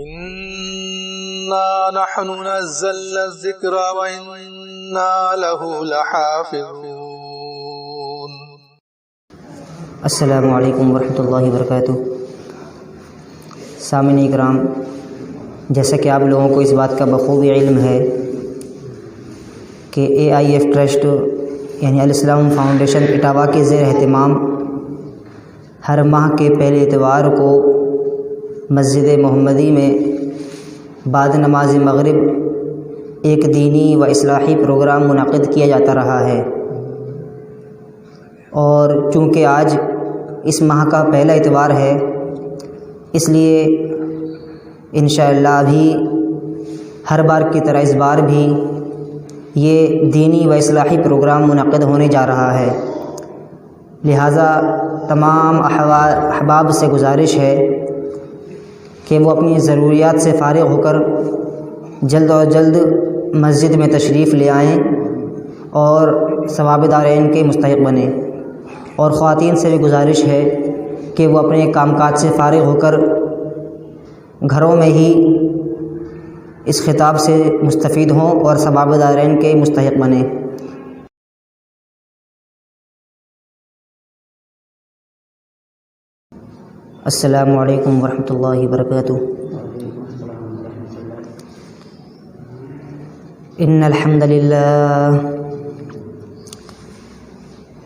إنا نحن نزلنا الذكر وإنا له لحافظون. السلام علیکم ورحمۃ اللہ وبرکاتہ. سامعین اکرام، جیسا کہ آپ لوگوں کو اس بات کا بخوبی علم ہے کہ AIF ٹرسٹ یعنی الاسلام فاؤنڈیشن اٹاوا کے زیر اہتمام ہر ماہ کے پہلے اتوار کو مسجد محمدی میں بعد نماز مغرب ایک دینی و اصلاحی پروگرام منعقد کیا جاتا رہا ہے، اور چونکہ آج اس ماہ کا پہلا اتوار ہے اس لیے انشاءاللہ ابھی ہر بار کی طرح اس بار بھی یہ دینی و اصلاحی پروگرام منعقد ہونے جا رہا ہے. لہٰذا تمام احباب سے گزارش ہے کہ وہ اپنی ضروریات سے فارغ ہو کر جلد و جلد مسجد میں تشریف لے آئیں اور ثواب دارین کے مستحق بنیں. اور خواتین سے بھی گزارش ہے کہ وہ اپنے کام کاج سے فارغ ہو کر گھروں میں ہی اس خطاب سے مستفید ہوں اور ثواب دارین کے مستحق بنیں. السلام علیکم ورحمۃ اللہ وبرکاتہ. ان الحمد للہ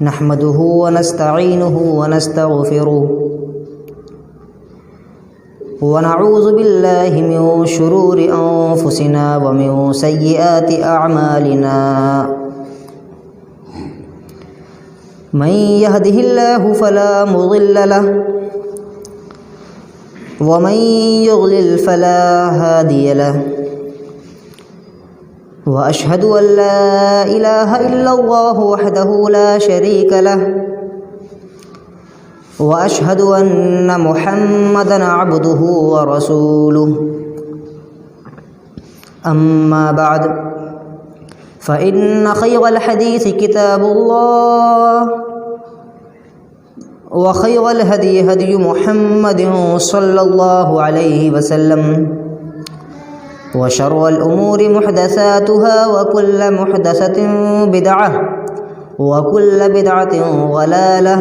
نحمده ونستعینه ونستغفره ونعوذ باللہ من شرور انفسنا ومن سیئات اعمالنا من يهده الله فلا مضل له ومن يضلل فلا هادي له وأشهد أن لا إله إلا الله وحده لا شريك له وأشهد أن محمدا عبده ورسوله. أما بعد فإن خير الحديث كتاب الله وخير الهدي هدي محمد صلى الله عليه وسلم وشر الأمور محدثاتها وكل محدثة بدعة وكل بدعة ضلالة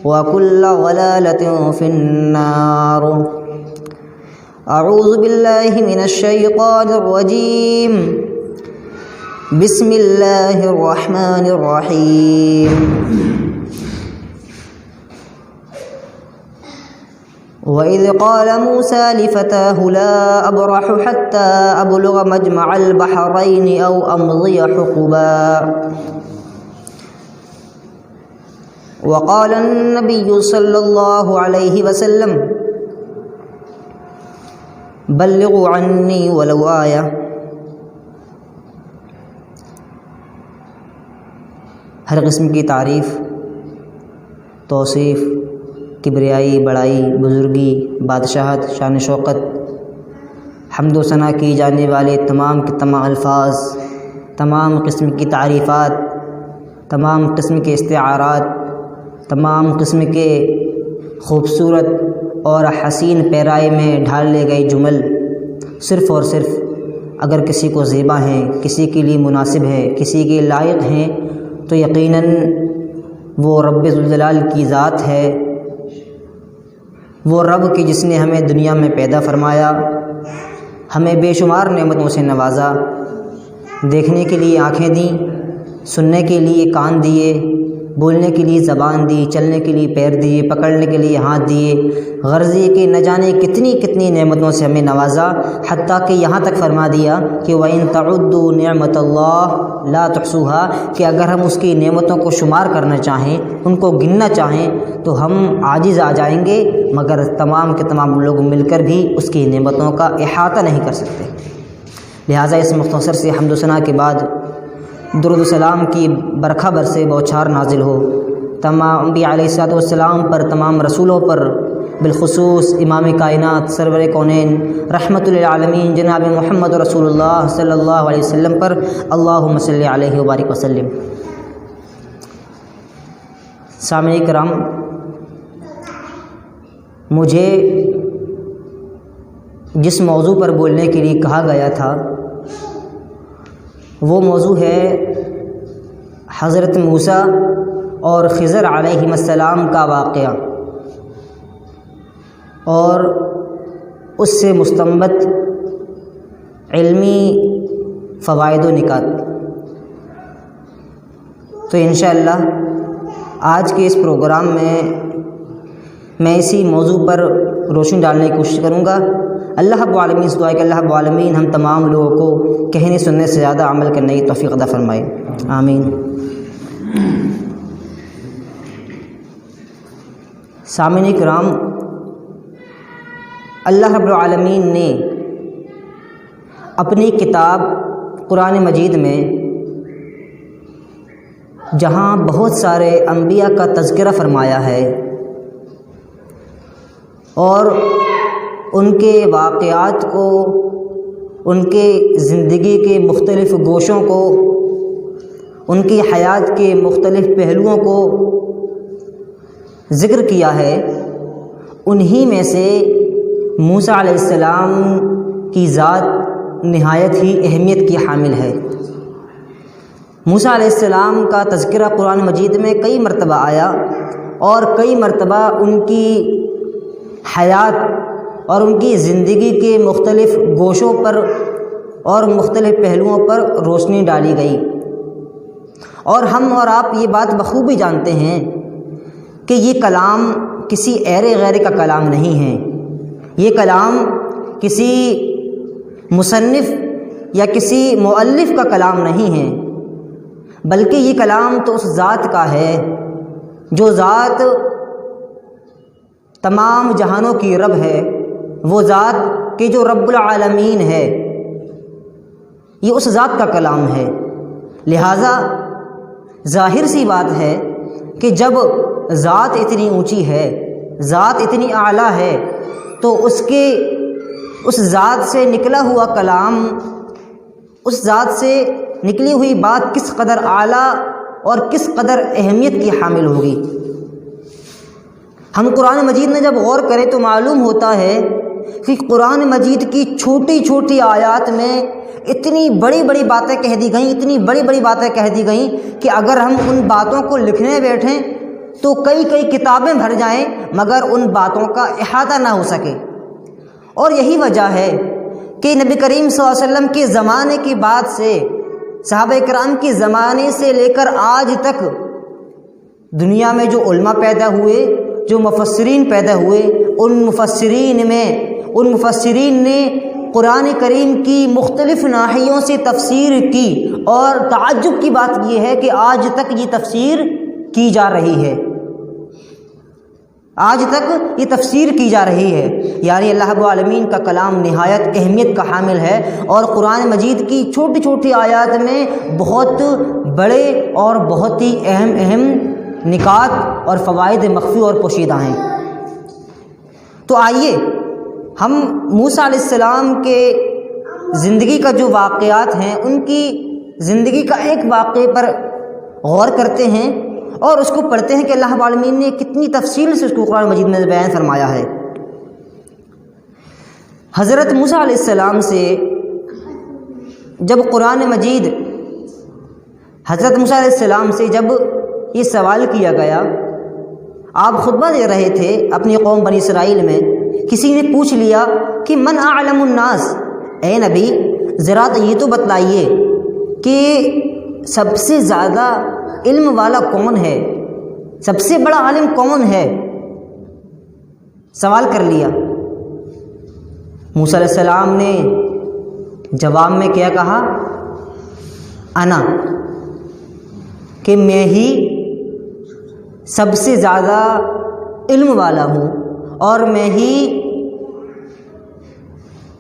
وكل ضلالة في النار. أعوذ بالله من الشيطان الرجيم. بسم الله الرحمن الرحيم. وَإِذْ قَالَ مُوسَى لِفَتَاهُ لَا أَبْرَحُ حَتَّى أَبْلُغَ مَجْمَعَ الْبَحْرَيْنِ أَوْ أَمْضِيَ حُقُبًا. وقال النبي صلى الله عليه وسلم بلغوا عني ولو آية. ہر قسم کی تعریف، توصیف، کبریائی، بڑائی، بزرگی، بادشاہت، شان شوقت، حمد و ثنا کی جانے والے تمام کے تمام الفاظ، تمام قسم کی تعریفات، تمام قسم کے استعارات، تمام قسم کے خوبصورت اور حسین پیرائے میں ڈھال لے گئے جمل صرف اور صرف اگر کسی کو زیبا ہیں، کسی کے لیے مناسب ہے، کسی کے لائق ہیں، تو یقیناً وہ رب ذوالجلال کی ذات ہے، وہ رب کی جس نے ہمیں دنیا میں پیدا فرمایا، ہمیں بے شمار نعمتوں سے نوازا، دیکھنے کے لیے آنکھیں دیں، سننے کے لیے کان دیے، بولنے کے لیے زبان دی، چلنے کے لیے پیر دیے، پکڑنے کے لیے ہاتھ دیے، غرض یہ کہ نہ جانے کتنی کتنی نعمتوں سے ہمیں نوازا، حتیٰ کہ یہاں تک فرما دیا کہ وَإِن تَعُدُّوا نِعْمَةَ اللَّهِ لَا تُحْصُوهَا، کہ اگر ہم اس کی نعمتوں کو شمار کرنا چاہیں، ان کو گننا چاہیں تو ہم عاجز آ جائیں گے، مگر تمام کے تمام لوگ مل کر بھی اس کی نعمتوں کا احاطہ نہیں کر سکتے. لہٰذا اس مختصر سے حمد و ثنا کے بعد درود و سلام کی برکھا برسے بوچھار نازل ہو تمام انبیاء علیہ الصلوۃ والسلام پر، تمام رسولوں پر، بالخصوص امام کائنات سرور کونین رحمت للعالمین جناب محمد رسول اللہ صلی اللہ علیہ وسلم پر. اللہم صلی علیہ وبارک وسلم. سامعین کرام، مجھے جس موضوع پر بولنے کے لیے کہا گیا تھا وہ موضوع ہے حضرت موسیٰ اور خضر علیہم السلام کا واقعہ اور اس سے مستنبط علمی فوائد و نکات۔ تو انشاءاللہ آج کے اس پروگرام میں اسی موضوع پر روشنی ڈالنے کی کوشش کروں گا۔ اللہ رب العالمین سے دعا ہے کہ اللہ رب العالمین ہم تمام لوگوں کو کہنے سننے سے زیادہ عمل کرنے کی توفیق عطا فرمائے، آمین۔ سامعین کرام، اللہ رب العالمین نے اپنی کتاب قرآن مجید میں جہاں بہت سارے انبیاء کا تذکرہ فرمایا ہے اور ان کے واقعات کو، ان کے زندگی کے مختلف گوشوں کو، ان کی حیات کے مختلف پہلوؤں کو ذکر کیا ہے، انہی میں سے موسیٰ علیہ السلام کی ذات نہایت ہی اہمیت کی حامل ہے۔ موسیٰ علیہ السلام کا تذکرہ قرآن مجید میں کئی مرتبہ آیا اور کئی مرتبہ ان کی حیات اور ان کی زندگی کے مختلف گوشوں پر اور مختلف پہلوؤں پر روشنی ڈالی گئی، اور ہم اور آپ یہ بات بخوبی جانتے ہیں کہ یہ کلام کسی ایرے غیرے کا کلام نہیں ہے، یہ کلام کسی مصنف یا کسی مؤلف کا کلام نہیں ہے، بلکہ یہ کلام تو اس ذات کا ہے جو ذات تمام جہانوں کی رب ہے، وہ ذات کہ جو رب العالمین ہے، یہ اس ذات کا کلام ہے۔ لہٰذا ظاہر سی بات ہے کہ جب ذات اتنی اونچی ہے، ذات اتنی اعلیٰ ہے، تو اس ذات سے نکلا ہوا کلام، اس ذات سے نکلی ہوئی بات کس قدر اعلیٰ اور کس قدر اہمیت کی حامل ہوگی۔ ہم قرآن مجید میں جب غور کریں تو معلوم ہوتا ہے کہ قرآن مجید کی چھوٹی چھوٹی آیات میں اتنی بڑی بڑی باتیں کہہ دی گئیں، اتنی بڑی بڑی باتیں کہہ دی گئیں کہ اگر ہم ان باتوں کو لکھنے بیٹھیں تو کئی کتابیں بھر جائیں مگر ان باتوں کا احاطہ نہ ہو سکے۔ اور یہی وجہ ہے کہ نبی کریم صلی اللہ علیہ وسلم کے زمانے کی بات سے، صحابہ کرام کے زمانے سے لے کر آج تک دنیا میں جو علماء پیدا ہوئے، جو مفسرین پیدا ہوئے، ان مفسرین نے قرآن کریم کی مختلف ناحیوں سے تفسیر کی، اور تعجب کی بات یہ ہے کہ آج تک یہ تفسیر کی جا رہی ہے، آج تک یہ تفسیر کی جا رہی ہے۔ یعنی اللہ رب العالمین کا کلام نہایت اہمیت کا حامل ہے، اور قرآن مجید کی چھوٹی چھوٹی آیات میں بہت بڑے اور بہت ہی اہم نکات اور فوائد مخفی اور پوشیدہ ہیں۔ تو آئیے ہم موسیٰ علیہ السلام کے زندگی کا جو واقعات ہیں، ان کی زندگی کا ایک واقعے پر غور کرتے ہیں اور اس کو پڑھتے ہیں کہ اللہ رب العالمین نے کتنی تفصیل سے اس کو قرآن مجید میں بیان فرمایا ہے۔ حضرت موسیٰ علیہ السلام سے جب قرآن مجید حضرت موسیٰ علیہ السلام سے جب یہ سوال کیا گیا، آپ خطبہ دے رہے تھے اپنی قوم بنی اسرائیل میں، کسی نے پوچھ لیا کہ من اعلم الناس، اے نبی ذرا تو یہ تو بتلائیے کہ سب سے زیادہ علم والا کون ہے، سب سے بڑا عالم کون ہے؟ سوال کر لیا۔ موسیٰ علیہ السلام نے جواب میں کیا کہا؟ انا، کہ میں ہی سب سے زیادہ علم والا ہوں، اور میں ہی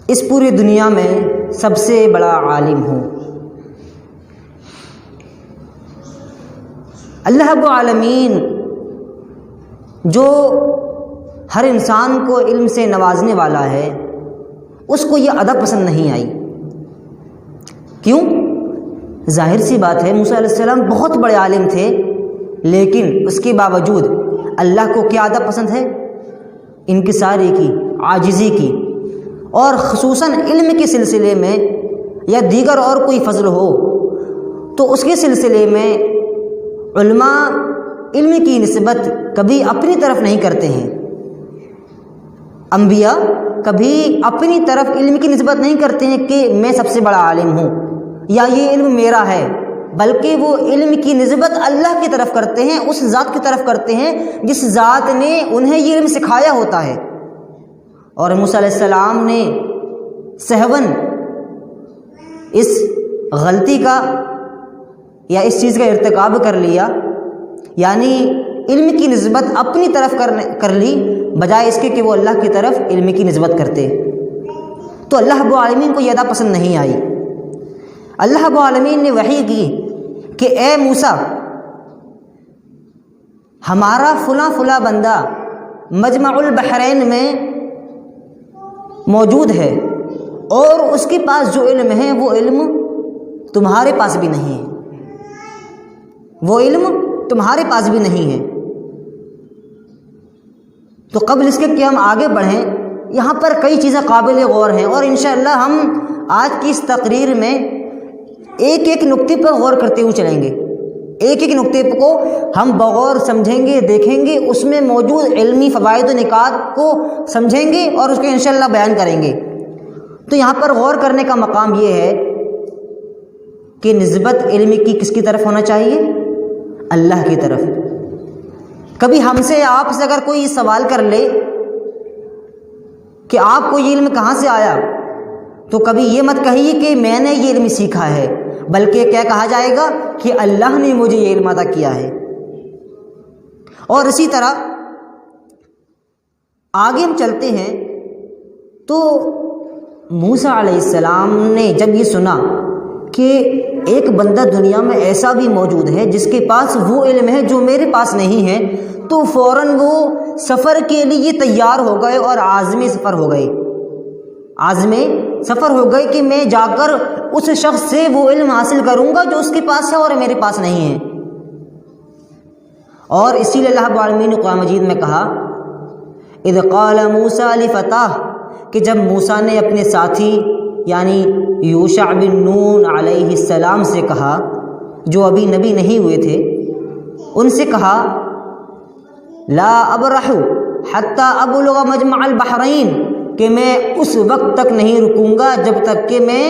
اس پوری دنیا میں سب سے بڑا عالم ہوں۔ اللہ رب العالمین جو ہر انسان کو علم سے نوازنے والا ہے، اس کو یہ ادب پسند نہیں آئی۔ کیوں؟ ظاہر سی بات ہے، موسیٰ علیہ السلام بہت بڑے عالم تھے، لیکن اس کے باوجود اللہ کو کیا ادب پسند ہے؟ انکساری کی، عاجزی کی، اور خصوصاً علم کے سلسلے میں یا دیگر اور کوئی فضل ہو تو اس کے سلسلے میں علماء علم کی نسبت کبھی اپنی طرف نہیں کرتے ہیں۔ انبیاء کبھی اپنی طرف علم کی نسبت نہیں کرتے ہیں کہ میں سب سے بڑا عالم ہوں یا یہ علم میرا ہے، بلکہ وہ علم کی نسبت اللہ کی طرف کرتے ہیں، اس ذات کی طرف کرتے ہیں جس ذات نے انہیں یہ علم سکھایا ہوتا ہے۔ اور موسیٰ علیہ السلام نے سہون اس غلطی کا یا اس چیز کا ارتکاب کر لیا، یعنی علم کی نسبت اپنی طرف کر لی بجائے اس کے کہ وہ اللہ کی طرف علم کی نسبت کرتے۔ تو اللہ رب العالمین کو یہ ادا پسند نہیں آئی۔ اللہ رب العالمین نے وحی کی کہ اے موسیٰ، ہمارا فلاں فلاں بندہ مجمع البحرین میں موجود ہے اور اس کے پاس جو علم ہے وہ علم تمہارے پاس بھی نہیں ہے، وہ علم تمہارے پاس بھی نہیں ہے۔ تو قبل اس کے کہ ہم آگے بڑھیں، یہاں پر کئی چیزیں قابل غور ہیں اور انشاءاللہ ہم آج کی اس تقریر میں ایک ایک نقطے پر غور کرتے ہوئے چلیں گے، ایک ایک نقطے کو ہم بغور سمجھیں گے، دیکھیں گے، اس میں موجود علمی فوائد و نکات کو سمجھیں گے اور اس کو انشاءاللہ بیان کریں گے۔ تو یہاں پر غور کرنے کا مقام یہ ہے کہ نسبت علم کی کس کی طرف ہونا چاہیے؟ اللہ کی طرف۔ کبھی ہم سے آپ سے اگر کوئی سوال کر لے کہ آپ کو یہ علم کہاں سے آیا، تو کبھی یہ مت کہیے کہ میں نے یہ علم سیکھا ہے، بلکہ کیا کہا جائے گا کہ اللہ نے مجھے یہ علم عطا کیا ہے۔ اور اسی طرح آگے ہم چلتے ہیں تو موسیٰ علیہ السلام نے جب یہ سنا کہ ایک بندہ دنیا میں ایسا بھی موجود ہے جس کے پاس وہ علم ہے جو میرے پاس نہیں ہے، تو فوراً وہ سفر کے لیے تیار ہو گئے اور عازم سفر ہو گئے، عازم سفر ہو گئے کہ میں جا کر اس شخص سے وہ علم حاصل کروں گا جو اس کے پاس ہے اور میرے پاس نہیں ہے۔ اور اسی لیے اللہ رب العالمین نے قرآن مجید میں کہا اذ قال موسیٰ لفتاہ، کہ جب موسیٰ نے اپنے ساتھی یعنی یوشع بن نون علیہ السلام سے کہا، جو ابھی نبی نہیں ہوئے تھے، ان سے کہا لا ابرح حتی ابلغ مجمع البحرین، کہ میں اس وقت تک نہیں رکوں گا جب تک کہ میں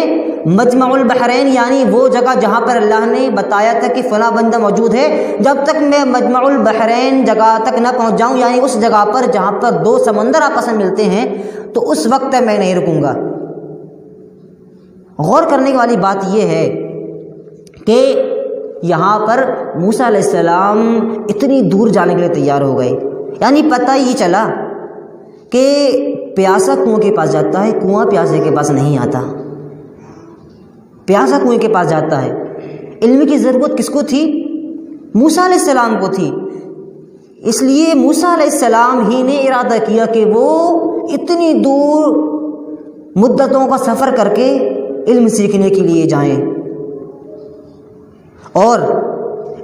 مجمع البحرین یعنی وہ جگہ جہاں پر اللہ نے بتایا تھا کہ فلاں بندہ موجود ہے، جب تک میں مجمع البحرین جگہ تک نہ پہنچ جاؤں، یعنی اس جگہ پر جہاں پر دو سمندر آپس میں ملتے ہیں، تو اس وقت تک میں نہیں رکوں گا۔ غور کرنے والی بات یہ ہے کہ یہاں پر موسیٰ علیہ السلام اتنی دور جانے کے لیے تیار ہو گئے، یعنی پتہ یہ چلا کہ پیاسا کنویں کے پاس جاتا ہے، کنواں پیاسے کے پاس نہیں آتا، پیاسا کنویں کے پاس جاتا ہے۔ علم کی ضرورت کس کو تھی؟ موسیٰ علیہ السلام کو تھی، اس لیے موسیٰ علیہ السلام ہی نے ارادہ کیا کہ وہ اتنی دور مدتوں کا سفر کر کے علم سیکھنے کے لیے جائیں۔ اور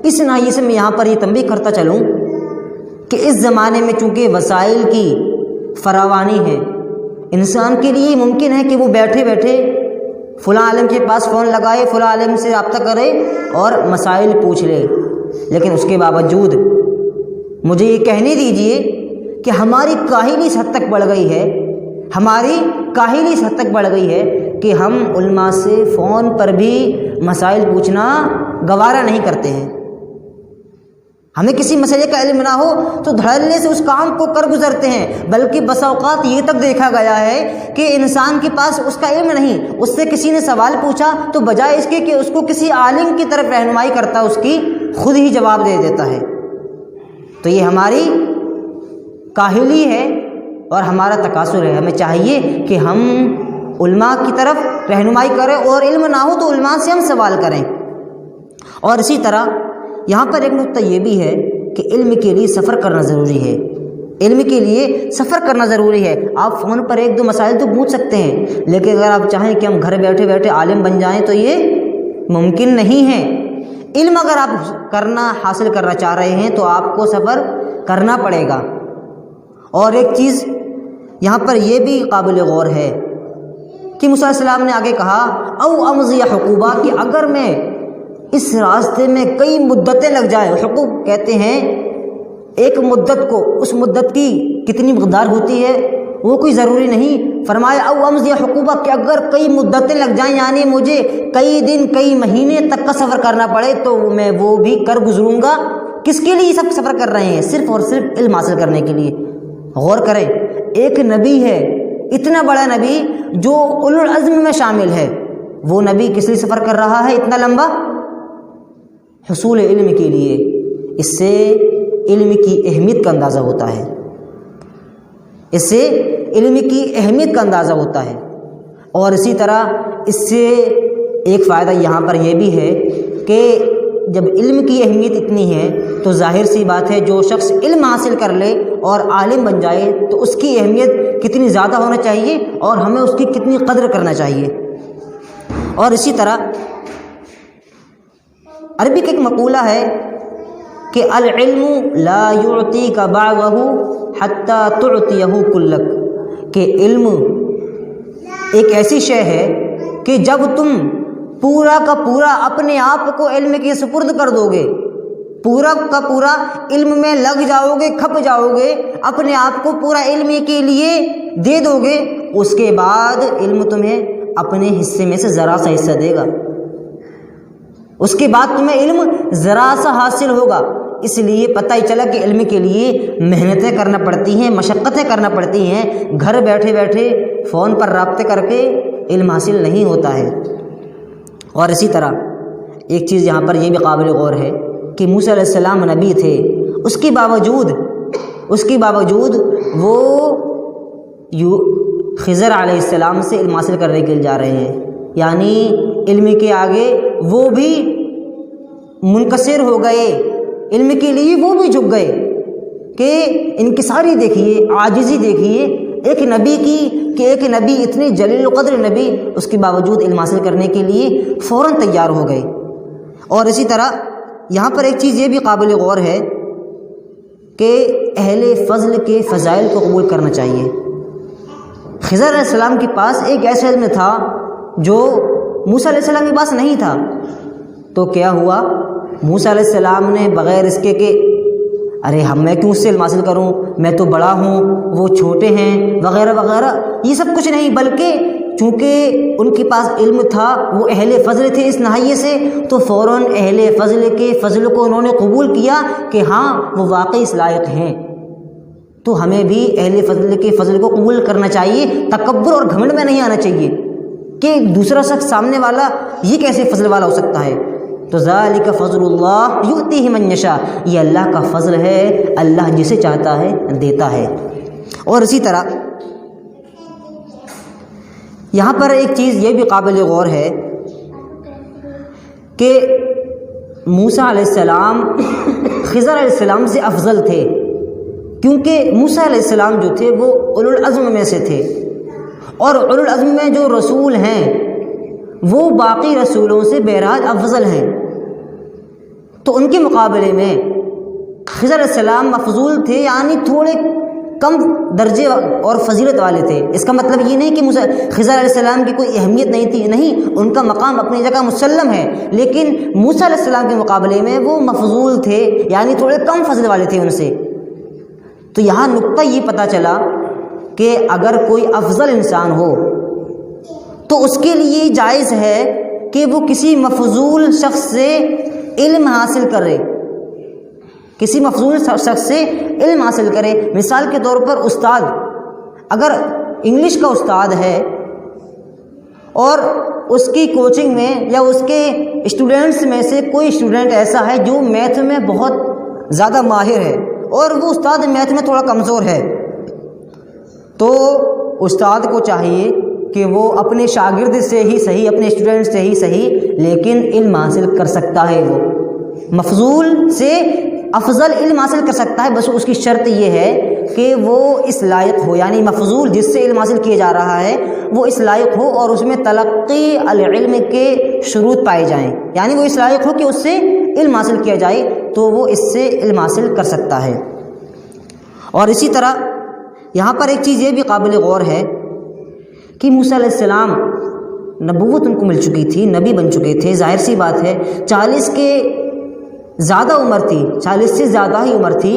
اس ناحیے سے میں یہاں پر یہ تنبیہ کرتا چلوں کہ اس زمانے میں چونکہ وسائل کی فراوانی ہے، انسان کے لیے ممکن ہے کہ وہ بیٹھے بیٹھے فلاں عالم کے پاس فون لگائے، فلاں عالم سے رابطہ کرے اور مسائل پوچھ لے، لیکن اس کے باوجود مجھے یہ کہنے دیجئے کہ ہماری کاہلی اس حد تک بڑھ گئی ہے، ہماری کاہلی اس حد تک بڑھ گئی ہے کہ ہم علماء سے فون پر بھی مسائل پوچھنا گوارا نہیں کرتے ہیں۔ ہمیں کسی مسئلے کا علم نہ ہو تو دھڑلے سے اس کام کو کر گزرتے ہیں، بلکہ بس اوقات یہ تک دیکھا گیا ہے کہ انسان کے پاس اس کا علم نہیں، اس سے کسی نے سوال پوچھا تو بجائے اس کے کہ اس کو کسی عالم کی طرف رہنمائی کرتا، اس کی خود ہی جواب دے دیتا ہے۔ تو یہ ہماری کاہلی ہے اور ہمارا تقاصر ہے۔ ہمیں چاہیے کہ ہم علماء کی طرف رہنمائی کریں اور علم نہ ہو تو علماء سے ہم سوال کریں۔ اور اسی طرح یہاں پر ایک نقطہ یہ بھی ہے کہ علم کے لیے سفر کرنا ضروری ہے، علم کے لیے سفر کرنا ضروری ہے۔ آپ فون پر ایک دو مسائل تو پوچھ سکتے ہیں، لیکن اگر آپ چاہیں کہ ہم گھر بیٹھے بیٹھے عالم بن جائیں تو یہ ممکن نہیں ہے۔ علم اگر آپ حاصل کرنا چاہ رہے ہیں تو آپ کو سفر کرنا پڑے گا۔ اور ایک چیز یہاں پر یہ بھی قابل غور ہے کہ موسیٰ علیہ السلام نے آگے کہا او امضی حقوبہ، کہ اگر میں اس راستے میں کئی مدتیں لگ جائیں، حقوق کہتے ہیں ایک مدت کو، اس مدت کی کتنی مقدار ہوتی ہے وہ کوئی ضروری نہیں، فرمایا او امضی حقوبہ کہ اگر کئی مدتیں لگ جائیں یعنی مجھے کئی دن کئی مہینے تک کا سفر کرنا پڑے تو میں وہ بھی کر گزروں گا۔ کس کے لیے سب سفر کر رہے ہیں؟ صرف اور صرف علم حاصل کرنے کے لیے۔ غور کریں، ایک نبی ہے، اتنا بڑا نبی جو اولو العزم میں شامل ہے، وہ نبی کس لیے سفر کر رہا ہے اتنا لمبا؟ حصول علم کے لیے۔ اس سے علم کی اہمیت کا اندازہ ہوتا ہے، اس سے علم کی اہمیت کا اندازہ ہوتا ہے۔ اور اسی طرح اس سے ایک فائدہ یہاں پر یہ بھی ہے کہ جب علم کی اہمیت اتنی ہے تو ظاہر سی بات ہے جو شخص علم حاصل کر لے اور عالم بن جائے تو اس کی اہمیت کتنی زیادہ ہونا چاہیے اور ہمیں اس کی کتنی قدر کرنا چاہیے۔ اور اسی طرح عربی کا ایک مقولہ ہے کہ العلم لا يعطيك بعضه حتى تعطيه كلك، کہ علم ایک ایسی شے ہے کہ جب تم پورا کا پورا اپنے آپ کو علم کے سپرد کر دو گے، پورا کا پورا علم میں لگ جاؤ گے، کھپ جاؤ گے، اپنے آپ کو پورا علم کے لیے دے دو گے، اس کے بعد علم تمہیں اپنے حصے میں سے ذرا سا حصہ دے گا، اس کے بعد تمہیں علم ذرا سا حاصل ہوگا۔ اس لیے پتہ ہی چلا کہ علم کے لیے محنتیں کرنا پڑتی ہیں، مشقتیں کرنا پڑتی ہیں، گھر بیٹھے بیٹھے فون پر رابطے کر کے علم حاصل نہیں ہوتا ہے۔ اور اسی طرح ایک چیز یہاں پر یہ بھی قابل غور ہے کہ موسیٰ علیہ السلام نبی تھے، اس کے باوجود وہ خضر علیہ السلام سے علم حاصل کرنے کے لیے جا رہے ہیں، یعنی علم کے آگے وہ بھی منکسر ہو گئے، علم کے لیے وہ بھی جھک گئے کہ انکساری دیکھیے، عاجزی دیکھیے ایک نبی کی، کہ ایک نبی اتنے جلیل القدر نبی اس کے باوجود علم حاصل کرنے کے لیے فوراً تیار ہو گئے۔ اور اسی طرح یہاں پر ایک چیز یہ بھی قابل غور ہے کہ اہل فضل کے فضائل کو قبول کرنا چاہیے۔ خضر علیہ السلام کے پاس ایک ایسا علم تھا جو موسیٰ علیہ السلام کے پاس نہیں تھا، تو کیا ہوا؟ موسیٰ علیہ السلام نے بغیر اس کے کہ ارے میں کیوں اس سے علم حاصل کروں، میں تو بڑا ہوں، وہ چھوٹے ہیں وغیرہ وغیرہ، یہ سب کچھ نہیں، بلکہ چونکہ ان کے پاس علم تھا، وہ اہل فضل تھے اس ناحیے سے، تو فوراً اہل فضل کے فضل کو انہوں نے قبول کیا کہ ہاں وہ واقعی اس لائق ہیں۔ تو ہمیں بھی اہل فضل کے فضل کو قبول کرنا چاہیے، تکبر اور گھمنڈ میں نہیں آنا چاہیے کہ دوسرا شخص سامنے والا یہ کیسے فضل والا ہو سکتا ہے۔ تو ذالک فضل اللہ یؤتیہ من یشاء، یہ اللہ کا فضل ہے، اللہ جسے چاہتا ہے دیتا ہے۔ اور اسی طرح یہاں پر ایک چیز یہ بھی قابل غور ہے کہ موسیٰ علیہ السلام خضر علیہ السلام سے افضل تھے، کیونکہ موسیٰ علیہ السلام جو تھے وہ اولو العزم میں سے تھے، اور اولو العزم میں جو رسول ہیں وہ باقی رسولوں سے بہرحال افضل ہیں، تو ان کے مقابلے میں خضر علیہ السلام مفضول تھے، یعنی تھوڑے کم درجے اور فضیلت والے تھے۔ اس کا مطلب یہ نہیں کہ خضر علیہ السلام کی کوئی اہمیت نہیں تھی، نہیں، ان کا مقام اپنی جگہ مسلم ہے، لیکن موسیٰ علیہ السلام کے مقابلے میں وہ مفضول تھے، یعنی تھوڑے کم فضل والے تھے ان سے۔ تو یہاں نقطہ یہ پتہ چلا کہ اگر کوئی افضل انسان ہو تو اس کے لیے جائز ہے کہ وہ کسی مفضول شخص سے علم حاصل کرے، کسی مفضول شخص سے علم حاصل کرے۔ مثال کے طور پر استاد، اگر انگلش کا استاد ہے اور اس کی کوچنگ میں یا اس کے اسٹوڈنٹس میں سے کوئی اسٹوڈنٹ ایسا ہے جو میتھ میں بہت زیادہ ماہر ہے اور وہ استاد میتھ میں تھوڑا کمزور ہے، تو استاد کو چاہیے کہ وہ اپنے شاگرد سے ہی صحیح، اپنے اسٹوڈنٹ سے ہی صحیح، لیکن علم حاصل کر سکتا ہے، وہ مفضول سے افضل علم حاصل کر سکتا ہے، بس اس کی شرط یہ ہے کہ وہ اس لائق ہو، یعنی مفضول جس سے علم حاصل کیا جا رہا ہے وہ اس لائق ہو اور اس میں تلقی العلم کے شروط پائے جائیں، یعنی وہ اس لائق ہو کہ اس سے علم حاصل کیا جائے تو وہ اس سے علم حاصل کر سکتا ہے۔ اور اسی طرح یہاں پر ایک چیز یہ بھی قابل غور ہے کہ موسیٰ علیہ السلام نبوت ان کو مل چکی تھی، نبی بن چکے تھے، ظاہر سی بات ہے 40 کے زیادہ عمر تھی، 40 سے زیادہ ہی عمر تھی،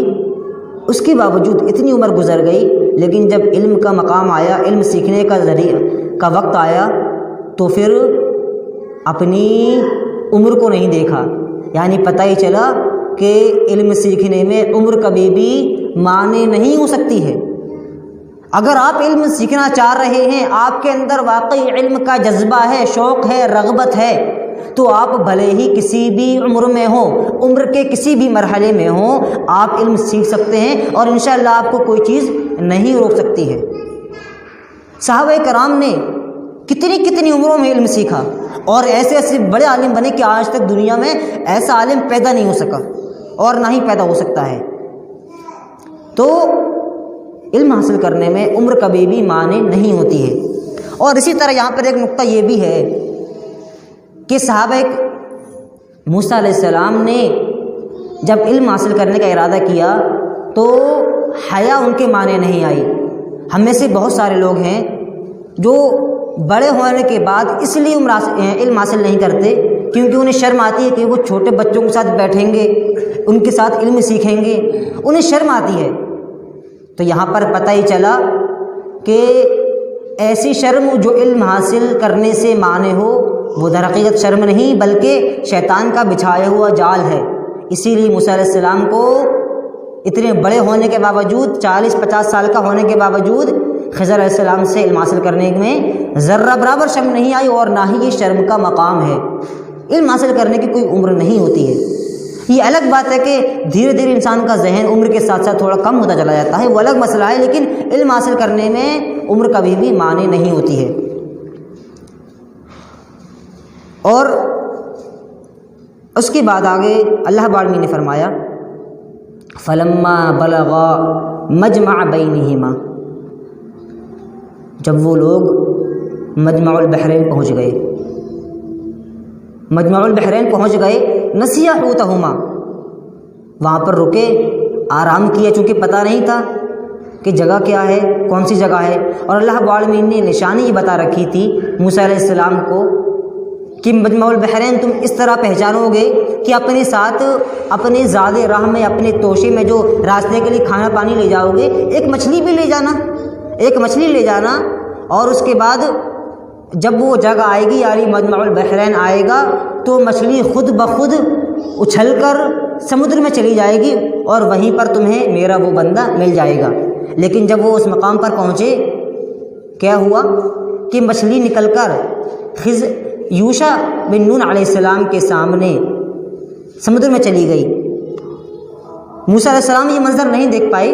اس کے باوجود اتنی عمر گزر گئی، لیکن جب علم کا مقام آیا، علم سیکھنے کا کا وقت آیا تو پھر اپنی عمر کو نہیں دیکھا، یعنی پتہ ہی چلا کہ علم سیکھنے میں عمر کبھی بھی معنی نہیں ہو سکتی ہے۔ اگر آپ علم سیکھنا چاہ رہے ہیں، آپ کے اندر واقعی علم کا جذبہ ہے، شوق ہے، رغبت ہے، تو آپ بھلے ہی کسی بھی عمر میں ہوں، عمر کے کسی بھی مرحلے میں ہوں، آپ علم سیکھ سکتے ہیں اور انشاءاللہ آپ کو کوئی چیز نہیں روک سکتی ہے۔ صحابہ کرام نے کتنی عمروں میں علم سیکھا اور ایسے ایسے بڑے عالم بنے کہ آج تک دنیا میں ایسا عالم پیدا نہیں ہو سکا اور نہ ہی پیدا ہو سکتا ہے۔ تو علم حاصل کرنے میں عمر کبھی بھی معنی نہیں ہوتی ہے۔ اور اسی طرح یہاں پر ایک نقطہ یہ بھی ہے کہ صحابہ موسیٰ علیہ السلام نے جب علم حاصل کرنے کا ارادہ کیا تو حیا ان کے معنی نہیں آئی۔ ہم میں سے بہت سارے لوگ ہیں جو بڑے ہونے کے بعد اس لیے علم حاصل نہیں کرتے کیونکہ انہیں شرم آتی ہے کہ وہ چھوٹے بچوں کے ساتھ بیٹھیں گے، ان کے ساتھ علم سیکھیں گے، انہیں شرم آتی ہے۔ تو یہاں پر پتہ ہی چلا کہ ایسی شرم جو علم حاصل کرنے سے مانے ہو وہ در حقیقت شرم نہیں بلکہ شیطان کا بچھایا ہوا جال ہے۔ اسی لیے موسیٰ علیہ السلام کو اتنے بڑے ہونے کے باوجود، 40-50 سال کا ہونے کے باوجود خضر علیہ السلام سے علم حاصل کرنے میں ذرہ برابر شرم نہیں آئی، اور نہ ہی یہ شرم کا مقام ہے۔ علم حاصل کرنے کی کوئی عمر نہیں ہوتی ہے۔ یہ الگ بات ہے کہ دھیرے دھیرے انسان کا ذہن عمر کے ساتھ ساتھ تھوڑا کم ہوتا چلا جاتا ہے، وہ الگ مسئلہ ہے، لیکن علم حاصل کرنے میں عمر کبھی بھی معنی نہیں ہوتی ہے۔ اور اس کے بعد آگے اللہ رب العالمین نے فرمایا فلما بلغا مجمع بینہما، جب وہ لوگ مجمع البحرین پہنچ گئے، مجمع البحرین پہنچ گئے، نسیا حوتہما، وہاں پر رکے، آرام کیا، چونکہ پتہ نہیں تھا کہ جگہ کیا ہے، کون سی جگہ ہے۔ اور اللہ رب العالمین نے نشانی یہ بتا رکھی تھی موسیٰ علیہ السلام کو کہ مجمع البحرین تم اس طرح پہچانو گے کہ اپنے ساتھ اپنے زاد راہ میں، اپنے توشے میں جو راستے کے لیے کھانا پانی لے جاؤ گے، ایک مچھلی بھی لے جانا، ایک مچھلی لے جانا، اور اس کے بعد جب وہ جگہ آئے گی یعنی مجمع البحرین آئے گا تو مچھلی خود بخود اچھل کر سمندر میں چلی جائے گی اور وہیں پر تمہیں میرا وہ بندہ مل جائے گا۔ لیکن جب وہ اس مقام پر پہنچے کیا ہوا کہ مچھلی نکل کر یوشع بن نون علیہ السلام کے سامنے سمندر میں چلی گئی۔ موسیٰ علیہ السلام یہ منظر نہیں دیکھ پائے،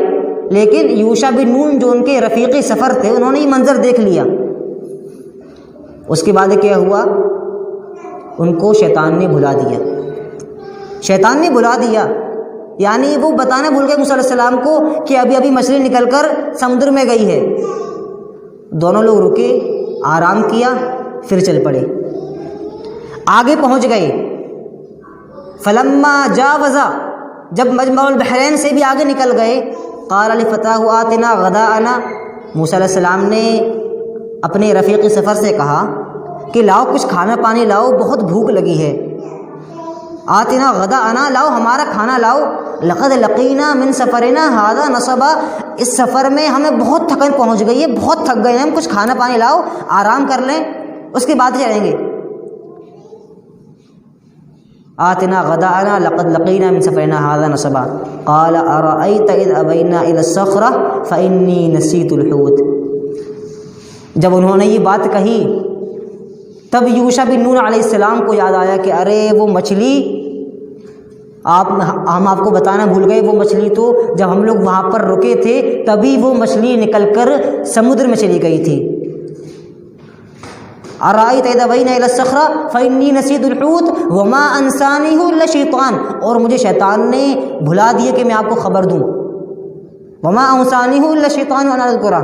لیکن یوشع بن نون جو ان کے رفیقی سفر تھے انہوں نے یہ منظر دیکھ لیا۔ اس کے بعد کیا ہوا، ان کو شیطان نے بھلا دیا، شیطان نے بھلا دیا، یعنی وہ بتانا بھول گئے موسیٰ علیہ السلام کو کہ ابھی ابھی مچھلی نکل کر سمندر میں گئی ہے۔ دونوں لوگ رکے، آرام کیا، پھر چل پڑے، آگے پہنچ گئے۔ فلما جاوزا، جب مجمع البحرین سے بھی آگے نکل گئے، قال لفتاه آتنا غداءنا، موسیٰ علیہ السلام نے اپنے رفیق سفر سے کہا کہ لاؤ کچھ کھانا پانی لاؤ، بہت بھوک لگی ہے۔ آتنا غداءنا، لاؤ ہمارا کھانا لاؤ، لقد لقینا من سفرنا هذا نصبا، اس سفر میں ہمیں بہت تھکن پہنچ گئی ہے، بہت تھک گئے ہیں ہم، کچھ کھانا پانی لاؤ، آرام کر لیں، اس کے بعد چلیں گے۔ آتنا غداءنا لقد لقینا من سفرنا هذا نصبا قال ارأيت اذ ابینا الى الصخرة فإنی نسیت الحوت، جب انہوں نے یہ بات کہی تب یوشع بن نون علیہ السلام کو یاد آیا کہ ارے وہ مچھلی ہم آپ کو بتانا بھول گئے، وہ مچھلی تو جب ہم لوگ وہاں پر رکے تھے تبھی وہ مچھلی نکل کر سمندر میں چلی گئی تھی۔ ارأیت اذ ابینا الی الصخرة فإنی نسیت الحوت وما انسانیہ الا شیطان، اور مجھے شیطان نے بھلا دیا کہ میں آپ کو خبر دوں، وما انسانیہ الا شیطان ان اذکرہ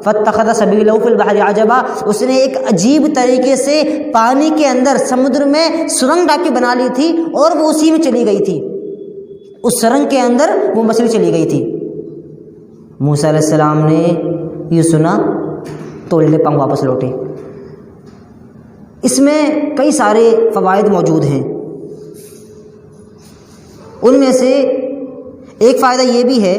فاتخذ سبیلہ فی البحر عجبا، اس نے ایک عجیب طریقے سے پانی کے اندر سمندر میں سرنگ ڈاکی بنا لی تھی اور وہ اسی میں چلی گئی تھی، اس سرنگ کے اندر وہ مچھلی چلی گئی تھی۔ موسیٰ علیہ السلام نے یہ سنا تو الٹے پاؤں واپس لوٹے۔ اس میں کئی سارے فوائد موجود ہیں، ان میں سے ایک فائدہ یہ بھی ہے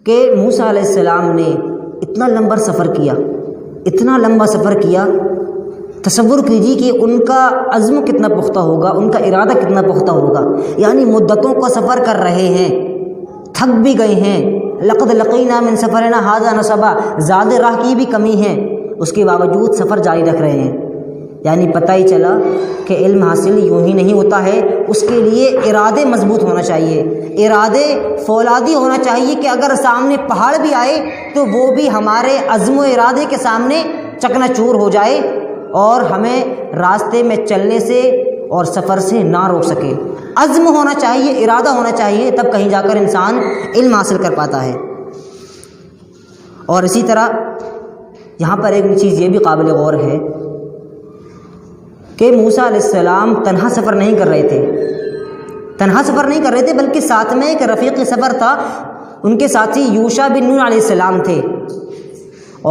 کہ موسیٰ علیہ السلام نے اتنا لمبا سفر کیا، تصور کیجیے کہ ان کا عزم کتنا پختہ ہوگا، ان کا ارادہ کتنا پختہ ہوگا، یعنی مدتوں کا سفر کر رہے ہیں، تھک بھی گئے ہیں، لقد لقینا من سفرنا ھذا نصبا، زیادہ راہ کی بھی کمی ہے، اس کے باوجود سفر جاری رکھ رہے ہیں۔ یعنی پتہ ہی چلا کہ علم حاصل یوں ہی نہیں ہوتا ہے، اس کے لیے ارادے مضبوط ہونا چاہیے، ارادے فولادی ہونا چاہیے کہ اگر سامنے پہاڑ بھی آئے تو وہ بھی ہمارے عزم و ارادے کے سامنے چکنا چور ہو جائے اور ہمیں راستے میں چلنے سے اور سفر سے نہ روک سکے۔ عزم ہونا چاہیے، ارادہ ہونا چاہیے، تب کہیں جا کر انسان علم حاصل کر پاتا ہے۔ اور اسی طرح یہاں پر ایک چیز یہ بھی قابل غور ہے کہ موسیٰ علیہ السلام تنہا سفر نہیں کر رہے تھے بلکہ ساتھ میں ایک رفیق سفر تھا، ان کے ساتھی یوشع بن نون علیہ السلام تھے۔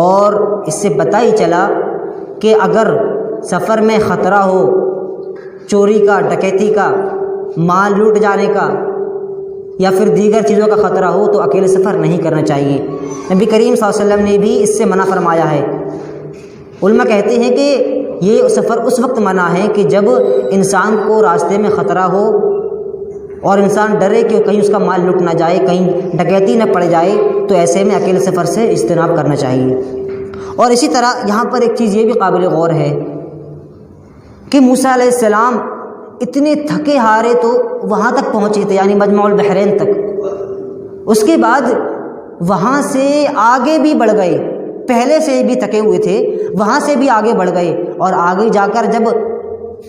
اور اس سے پتہ ہی چلا کہ اگر سفر میں خطرہ ہو، چوری کا، ڈکیتی کا، مال لوٹ جانے کا یا پھر دیگر چیزوں کا خطرہ ہو تو اکیلے سفر نہیں کرنا چاہیے۔ نبی کریم صلی اللہ علیہ وسلم نے بھی اس سے منع فرمایا ہے۔ علماء کہتے ہیں کہ یہ سفر اس وقت منع ہے کہ جب انسان کو راستے میں خطرہ ہو اور انسان ڈرے کہ کہیں اس کا مال لٹ نہ جائے، کہیں ڈکیتی نہ پڑ جائے، تو ایسے میں اکیلے سفر سے اجتناب کرنا چاہیے۔ اور اسی طرح یہاں پر ایک چیز یہ بھی قابل غور ہے کہ موسیٰ علیہ السلام اتنے تھکے ہارے تو وہاں تک پہنچے تھے، یعنی مجمع البحرین تک، اس کے بعد وہاں سے آگے بھی بڑھ گئے، پہلے سے بھی تھکے ہوئے تھے، وہاں سے بھی آگے بڑھ گئے، اور آگے جا کر جب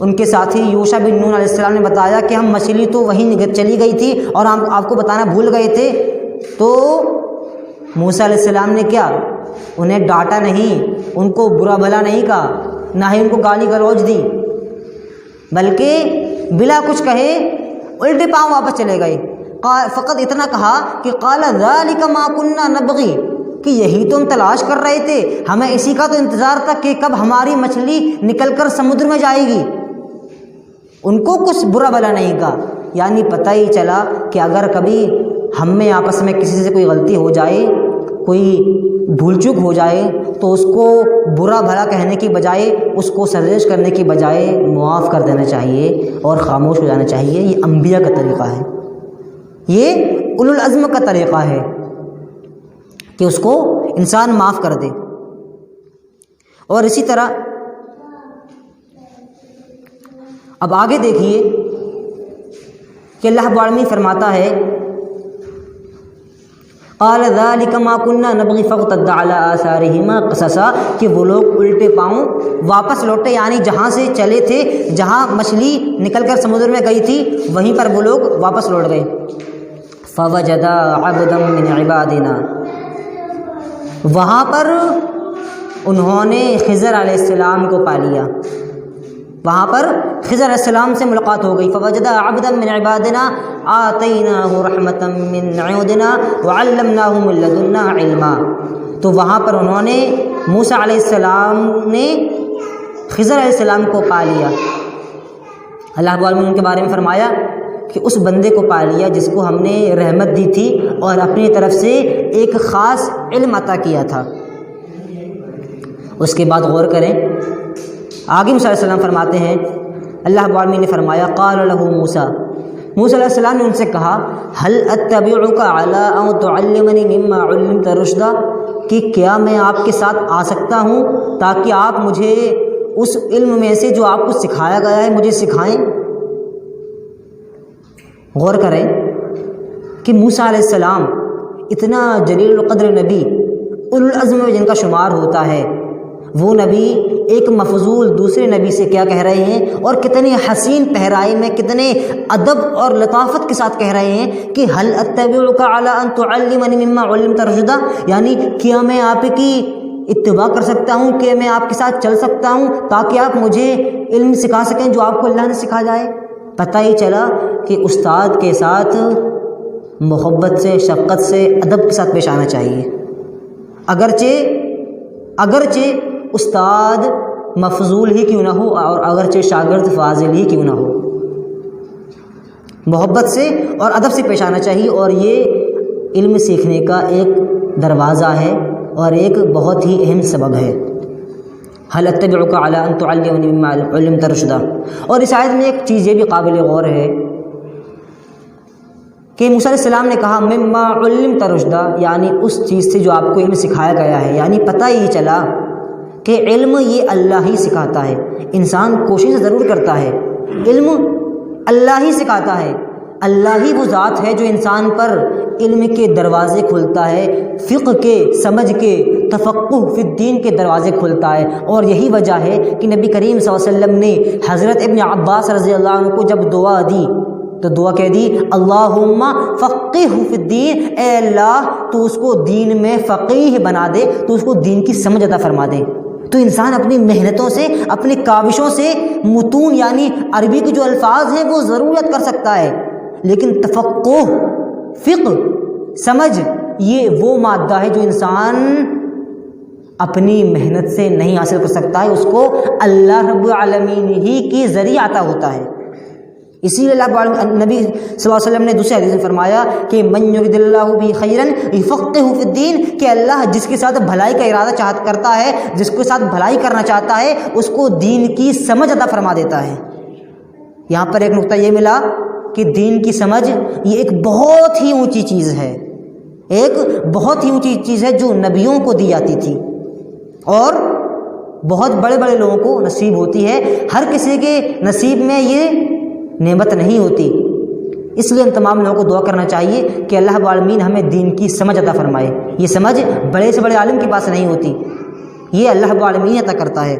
ان کے ساتھی یوشع بن نون علیہ السلام نے بتایا کہ ہم مچھلی تو وہیں چلی گئی تھی اور ہم آپ کو بتانا بھول گئے تھے، تو موسیٰ علیہ السلام نے کیا، انہیں ڈانٹا نہیں، ان کو برا بھلا نہیں کہا، نہ ہی ان کو گالی گلوچ دی، بلکہ بلا کچھ کہے الٹے پاؤں واپس چلے گئے۔ فقط اتنا کہا کہ قال ذلک ما كنا نبغي، کہ یہی تو ہم تلاش کر رہے تھے، ہمیں اسی کا تو انتظار تھا کہ کب ہماری مچھلی نکل کر سمندر میں جائے گی۔ ان کو کچھ برا بھلا نہیں کہا، یعنی پتہ ہی چلا کہ اگر کبھی ہم میں آپس میں کسی سے کوئی غلطی ہو جائے، کوئی بھول چوک ہو جائے، تو اس کو برا بھلا کہنے کی بجائے، اس کو سرزنش کرنے کی بجائے معاف کر دینا چاہیے اور خاموش ہو جانا چاہیے۔ یہ انبیاء کا طریقہ ہے، یہ اولو العزم کا طریقہ ہے کہ اس کو انسان معاف کر دے۔ اور اسی طرح اب آگے دیکھیے کہ اللہ رب العالمین فرماتا ہے قال ذلك ما كنا نبغي فارتد على آثارهما قصصا، کہ وہ لوگ الٹے پاؤں واپس لوٹے، یعنی جہاں سے چلے تھے، جہاں مچھلی نکل کر سمندر میں گئی تھی وہیں پر وہ لوگ واپس لوٹ گئے۔ فوجدا عبدا من عبادنا، وہاں پر انہوں نے خضر علیہ السلام کو پا لیا، وہاں پر خضر علیہ السلام سے ملاقات ہو گئی۔ فوجدا عبدا من عبادنا آتیناہ رحمتا من عندنا وعلمناہ من لدنا علما، تو وہاں پر انہوں نے موسیٰ علیہ السلام نے خضر علیہ السلام کو پا لیا۔ اللہ تعالیٰ نے ان کے بارے میں فرمایا کہ اس بندے کو پا لیا جس کو ہم نے رحمت دی تھی اور اپنی طرف سے ایک خاص علم عطا کیا تھا۔ اس کے بعد غور کریں، آگے موسیٰ علیہ السلام فرماتے ہیں، اللہ رب العالمین نے فرمایا قال له موسیٰ علیہ السلام نے ان سے کہا هل اتبعک علی ان تعلمنی مما علمت رشدا، کہ کیا میں آپ کے ساتھ آ سکتا ہوں تاکہ آپ مجھے اس علم میں سے جو آپ کو سکھایا گیا ہے مجھے سکھائیں۔ غور کریں کہ موسیٰ علیہ السلام اتنا جلیل القدر نبی، اولو العزم میں جن کا شمار ہوتا ہے، وہ نبی ایک مفضول دوسرے نبی سے کیا کہہ رہے ہیں، اور کتنے حسین پہرائے میں، کتنے ادب اور لطافت کے ساتھ کہہ رہے ہیں کہ هل اتبعک علی ان تعلمنی مما علمت رشدا، یعنی کیا میں آپ کی اتباع کر سکتا ہوں، کہ میں آپ کے ساتھ چل سکتا ہوں تاکہ آپ مجھے علم سکھا سکیں جو آپ کو اللہ نے سکھا جائے۔ پتہ ہی چلا کہ استاد کے ساتھ محبت سے، شفقت سے، ادب کے ساتھ پیش آنا چاہیے، اگرچہ استاد مفضول ہی کیوں نہ ہو اور اگرچہ شاگرد فاضل ہی کیوں نہ ہو، محبت سے اور ادب سے پیش آنا چاہیے۔ اور یہ علم سیکھنے کا ایک دروازہ ہے اور ایک بہت ہی اہم سبب ہے۔ هل اتبعك على ان تعلمني مما علمت رشدا۔ اور اس آیت میں ایک چیز یہ بھی قابل غور ہے کہ موسیٰ علیہ السلام نے کہا مما علمت رشدا، یعنی اس چیز سے جو آپ کو علم سکھایا گیا ہے، یعنی پتہ یہ چلا کہ علم یہ اللہ ہی سکھاتا ہے، انسان کوشش ضرور کرتا ہے، علم اللہ ہی سکھاتا ہے، اللہ ہی وہ ذات ہے جو انسان پر علم کے دروازے کھولتا ہے، فقہ کے، سمجھ کے، تفقہ فی الدین کے دروازے کھولتا ہے۔ اور یہی وجہ ہے کہ نبی کریم صلی اللہ علیہ وسلم نے حضرت ابن عباس رضی اللہ عنہ کو جب دعا دی تو دعا کہہ دی اللہم فقہہ فی الدین، اے اللہ تو اس کو دین میں فقیہ بنا دے، تو اس کو دین کی سمجھ عطا فرما دے۔ تو انسان اپنی محنتوں سے، اپنی کاوشوں سے متون یعنی عربی کے جو الفاظ ہیں وہ ضرورت کر سکتا ہے، لیکن تفقہ، فقہ، سمجھ، یہ وہ مادہ ہے جو انسان اپنی محنت سے نہیں حاصل کر سکتا ہے، اس کو اللہ رب العالمین ہی کے ذریعے عطا ہوتا ہے۔ اسی لیے نبی صلی اللہ علیہ وسلم نے دوسرے حدیث میں فرمایا کہ من یرید اللہ بہ خیرا یفقہہ فی الدین، کہ اللہ جس کے ساتھ بھلائی کا ارادہ چاہت کرتا ہے، جس کے ساتھ بھلائی کرنا چاہتا ہے، اس کو دین کی سمجھ عطا فرما دیتا ہے۔ یہاں پر ایک نقطہ یہ ملا کہ دین کی سمجھ یہ ایک بہت ہی اونچی چیز ہے، ایک بہت ہی اونچی چیز ہے جو نبیوں کو دی جاتی تھی اور بہت بڑے بڑے لوگوں کو نصیب ہوتی ہے، ہر کسی کے نصیب میں یہ نعمت نہیں ہوتی۔ اس لیے ہم تمام لوگوں کو دعا کرنا چاہیے کہ اللہ رب العالمین ہمیں دین کی سمجھ عطا فرمائے۔ یہ سمجھ بڑے سے بڑے عالم کے پاس نہیں ہوتی، یہ اللہ رب العالمین عطا کرتا ہے۔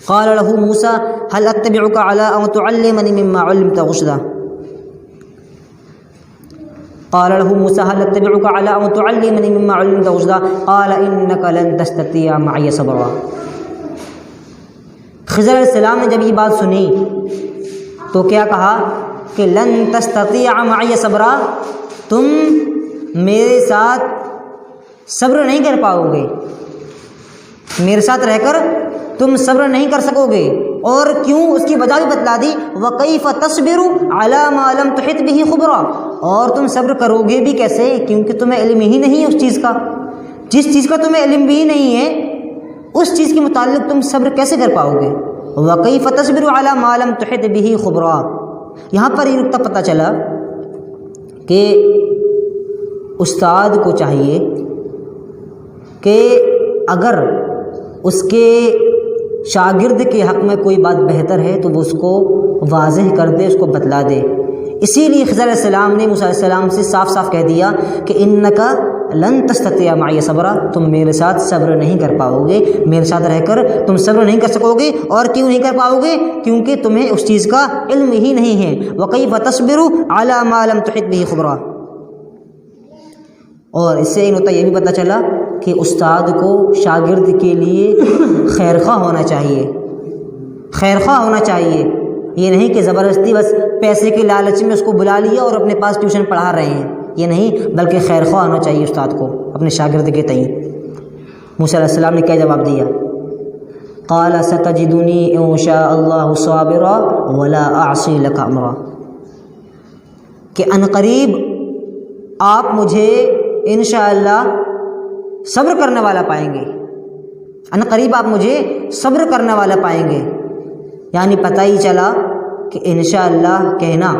قال له موسیٰ هل اتبعك على ان تعلمني مما علمت رشدا، قال له موسى هل اتبعك على ان تعلمني مما علمت رشدا قال انك لن تستطيع معي صبرا۔ خضر علیہ السلام نے جب یہ بات سنی تو کیا کہا کہ لن تستطيع معي صبرا، تم میرے ساتھ صبر نہیں کر پاؤ گے، میرے ساتھ رہ کر تم صبر نہیں کر سکو گے۔ اور کیوں، اس کی وجہ بھی بتلا دی، وَكَيْفَ تَصْبِرُ عَلَى مَا لَمْ تُحِطْ بِهِ خُبْرًا، اور تم صبر کرو گے بھی کیسے، کیونکہ تمہیں علم ہی نہیں ہے اس چیز کا، جس چیز کا تمہیں علم بھی نہیں ہے اس چیز کے متعلق تم صبر کیسے کر پاؤ گے۔ وَكَيْفَ تَصْبِرُ عَلَى مَا لَمْ تُحِطْ بِهِ خُبْرًا۔ یہاں پر یہ نقطہ پتہ چلا کہ استاد کو چاہیے کہ اگر اس کے شاگرد کے حق میں کوئی بات بہتر ہے تو وہ اس کو واضح کر دے، اس کو بتلا دے۔ اسی لیے خضر علیہ السلام نے موسیٰ علیہ السلام سے صاف صاف کہہ دیا کہ انکا لن تستطیع معی صبرا، تم میرے ساتھ صبر نہیں کر پاؤ گے، میرے ساتھ رہ کر تم صبر نہیں کر سکو گے۔ اور کیوں نہیں کر پاؤ گے، کیونکہ تمہیں اس چیز کا علم ہی نہیں ہے۔ وَكَيْفَ تَصْبِرُ عَلَى مَا لَمْ تُحِطْ بِهِ خُبْرًا۔ اور اس سے ایک نقطہ یہ بھی پتہ چلا کہ استاد کو شاگرد کے لیے خیرخواہ ہونا چاہیے، خیرخواہ ہونا چاہیے۔ یہ نہیں کہ زبردستی بس پیسے کے لالچ میں اس کو بلا لیا اور اپنے پاس ٹیوشن پڑھا رہے ہیں، یہ نہیں، بلکہ خیرخواہ ہونا چاہیے استاد کو اپنے شاگرد کے تئیں۔ موسیٰ علیہ السلام نے کیا جواب دیا؟ قال ستجدنی ان شاء اللہ صابرا ولا اعصی لک امرا، کہ عنقریب آپ مجھے انشاءاللہ صبر کرنے والا پائیں گے، عنقریب آپ مجھے صبر کرنے والا پائیں گے۔ یعنی پتہ ہی چلا کہ انشاءاللہ کہنا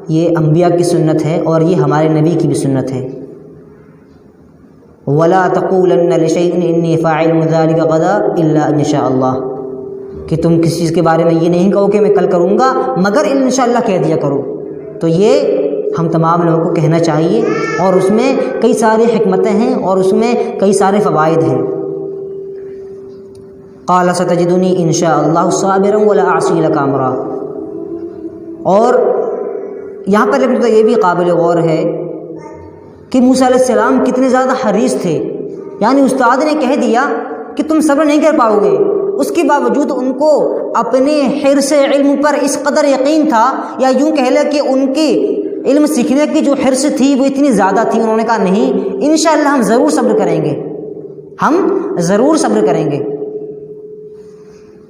یہ انبیاء کی سنت ہے اور یہ ہمارے نبی کی بھی سنت ہے۔ وَلَا تَقُولَنَّ لِشَيْءٍ إِنِّي فَاعِلٌ ذَلِكَ غَدًا إِلَّا إِنْ شَاءَ اللَّهُ، کہ تم کسی چیز کے بارے میں یہ نہیں کہو کہ میں کل کروں گا مگر انشاءاللہ کہہ دیا کرو۔ تو یہ ہم تمام لوگوں کو کہنا چاہیے، اور اس میں کئی ساری حکمتیں ہیں اور اس میں کئی سارے فوائد ہیں۔ قال ستجدنی ان شاء اللہ صابرا ولا اعصی لک امرا۔ اور یہاں پر ایک یہ بھی قابل غور ہے کہ موسیٰ علیہ السلام کتنے زیادہ حریص تھے، یعنی استاد نے کہہ دیا کہ تم صبر نہیں کر پاؤ گے، اس کے باوجود ان کو اپنے حرص علم پر اس قدر یقین تھا، یا یوں کہہ لیں کہ ان کے علم سیکھنے کی جو حرص تھی وہ اتنی زیادہ تھی، انہوں نے کہا نہیں انشاءاللہ ہم ضرور صبر کریں گے، ہم ضرور صبر کریں گے۔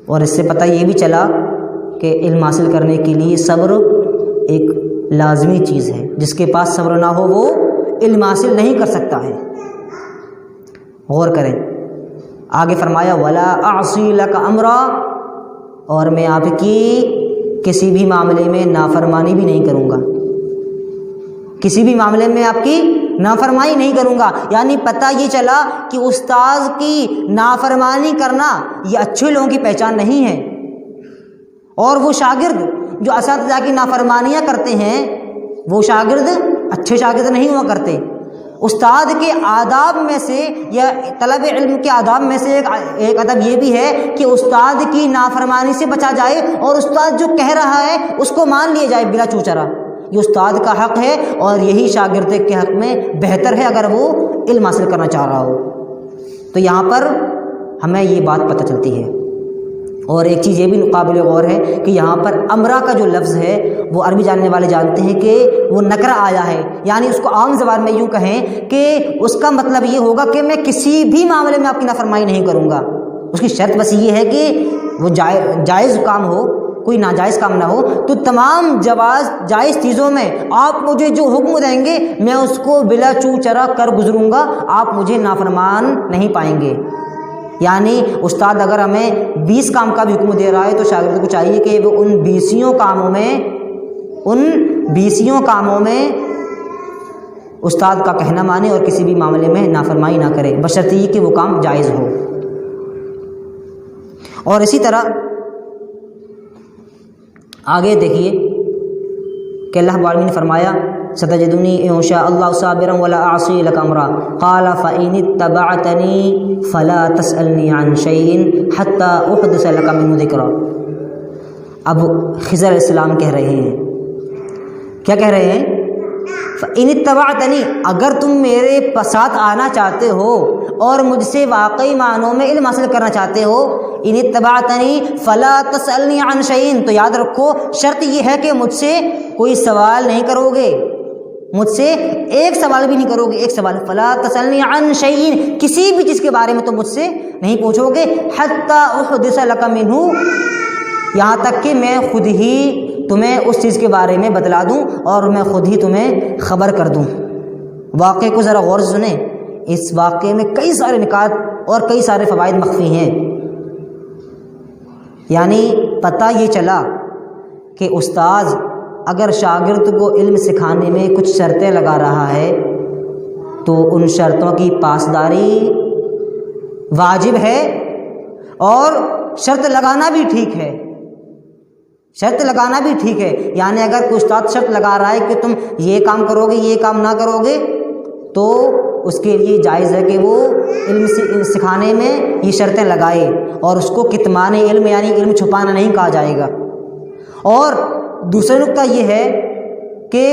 اور اس سے پتہ یہ بھی چلا کہ علم حاصل کرنے کے لیے صبر ایک لازمی چیز ہے، جس کے پاس صبر نہ ہو وہ علم حاصل نہیں کر سکتا ہے۔ غور کریں، آگے فرمایا وَلَا أَعْصِي لَكَ أَمْرًا، اور میں آپ کی کسی بھی معاملے میں نافرمانی بھی نہیں کروں گا، کسی بھی معاملے میں آپ کی نافرمانی نہیں کروں گا۔ یعنی پتہ یہ چلا کہ استاذ کی نافرمانی کرنا یہ اچھے لوگوں کی پہچان نہیں ہے، اور وہ شاگرد جو اساتذہ کی نافرمانیاں کرتے ہیں وہ شاگرد اچھے شاگرد نہیں ہوا کرتے۔ استاد کے آداب میں سے یا طلب علم کے آداب میں سے ایک ادب یہ بھی ہے کہ استاد کی نافرمانی سے بچا جائے، اور استاد جو کہہ رہا ہے اس کو مان لیا جائے بلا چوچرا۔ یہ استاد کا حق ہے، اور یہی شاگرد کے حق میں بہتر ہے اگر وہ علم حاصل کرنا چاہ رہا ہو۔ تو یہاں پر ہمیں یہ بات پتہ چلتی ہے۔ اور ایک چیز یہ بھی قابل غور ہے کہ یہاں پر امرا کا جو لفظ ہے وہ عربی جاننے والے جانتے ہیں کہ وہ نکرہ آیا ہے، یعنی اس کو عام زبان میں یوں کہیں کہ اس کا مطلب یہ ہوگا کہ میں کسی بھی معاملے میں آپ کی نافرمانی نہیں کروں گا۔ اس کی شرط بس یہ ہے کہ وہ جائز کام ہو، کوئی ناجائز کام نہ ہو۔ تو تمام جائز چیزوں میں آپ مجھے جو حکم دیں گے میں اس کو بلا چو چرا کر گزروں گا، آپ مجھے نافرمان نہیں پائیں گے۔ یعنی استاد اگر ہمیں 20 کام کا بھی حکم دے رہا ہے تو شاگرد کو چاہیے کہ وہ ان 20 کاموں میں استاد کا کہنا مانے اور کسی بھی معاملے میں نافرمانی نہ کرے، بشرطیہ یہ کہ وہ کام جائز ہو۔ اور اسی طرح آگے دیکھیے کہ اللہ رب العالمین نے فرمایا ستجدنی ان شاء اللہ صابرا ولا اعصی لک امرا قال فان اتبعتنی فلا تسألنی عن شیء حتی احدث لک منہ ذکرا۔ اب خضر علیہ السلام کہہ رہے ہیں، کیا کہہ رہے ہیں؟ فان اتبعتنی، اگر تم میرے ساتھ آنا چاہتے ہو اور مجھ سے واقعی معنوں میں علم حاصل کرنا چاہتے ہو، ان اتبعتنی فلا تسألنی عن شیء، تو یاد رکھو شرط یہ ہے کہ مجھ سے کوئی سوال نہیں کرو گے، مجھ سے ایک سوال بھی نہیں کرو گے، ایک سوال، فلا تسألنی عن شیء، کسی بھی چیز کے بارے میں تو مجھ سے نہیں پوچھو گے، حتی احدث لک منہ، یہاں تک کہ میں خود ہی تمہیں اس چیز کے بارے میں بتلا دوں اور میں خود ہی تمہیں خبر کر دوں۔ واقعے کو ذرا غور سے سنیں، اس واقعے میں کئی سارے نکات اور کئی سارے فوائد مخفی ہیں۔ یعنی پتہ یہ چلا کہ استاذ اگر شاگرد کو علم سکھانے میں کچھ شرطیں لگا رہا ہے تو ان شرطوں کی پاسداری واجب ہے، اور شرط لگانا بھی ٹھیک ہے، شرط لگانا بھی ٹھیک ہے۔ یعنی اگر کوئی استاد شرط لگا رہا ہے کہ تم یہ کام کرو گے یہ کام نہ کرو گے تو اس کے لیے جائز ہے کہ وہ علم سکھانے میں یہ شرطیں لگائے، اور اس کو کتمان علم یعنی علم چھپانا نہیں کہا جائے گا۔ اور دوسرا نقطہ یہ ہے کہ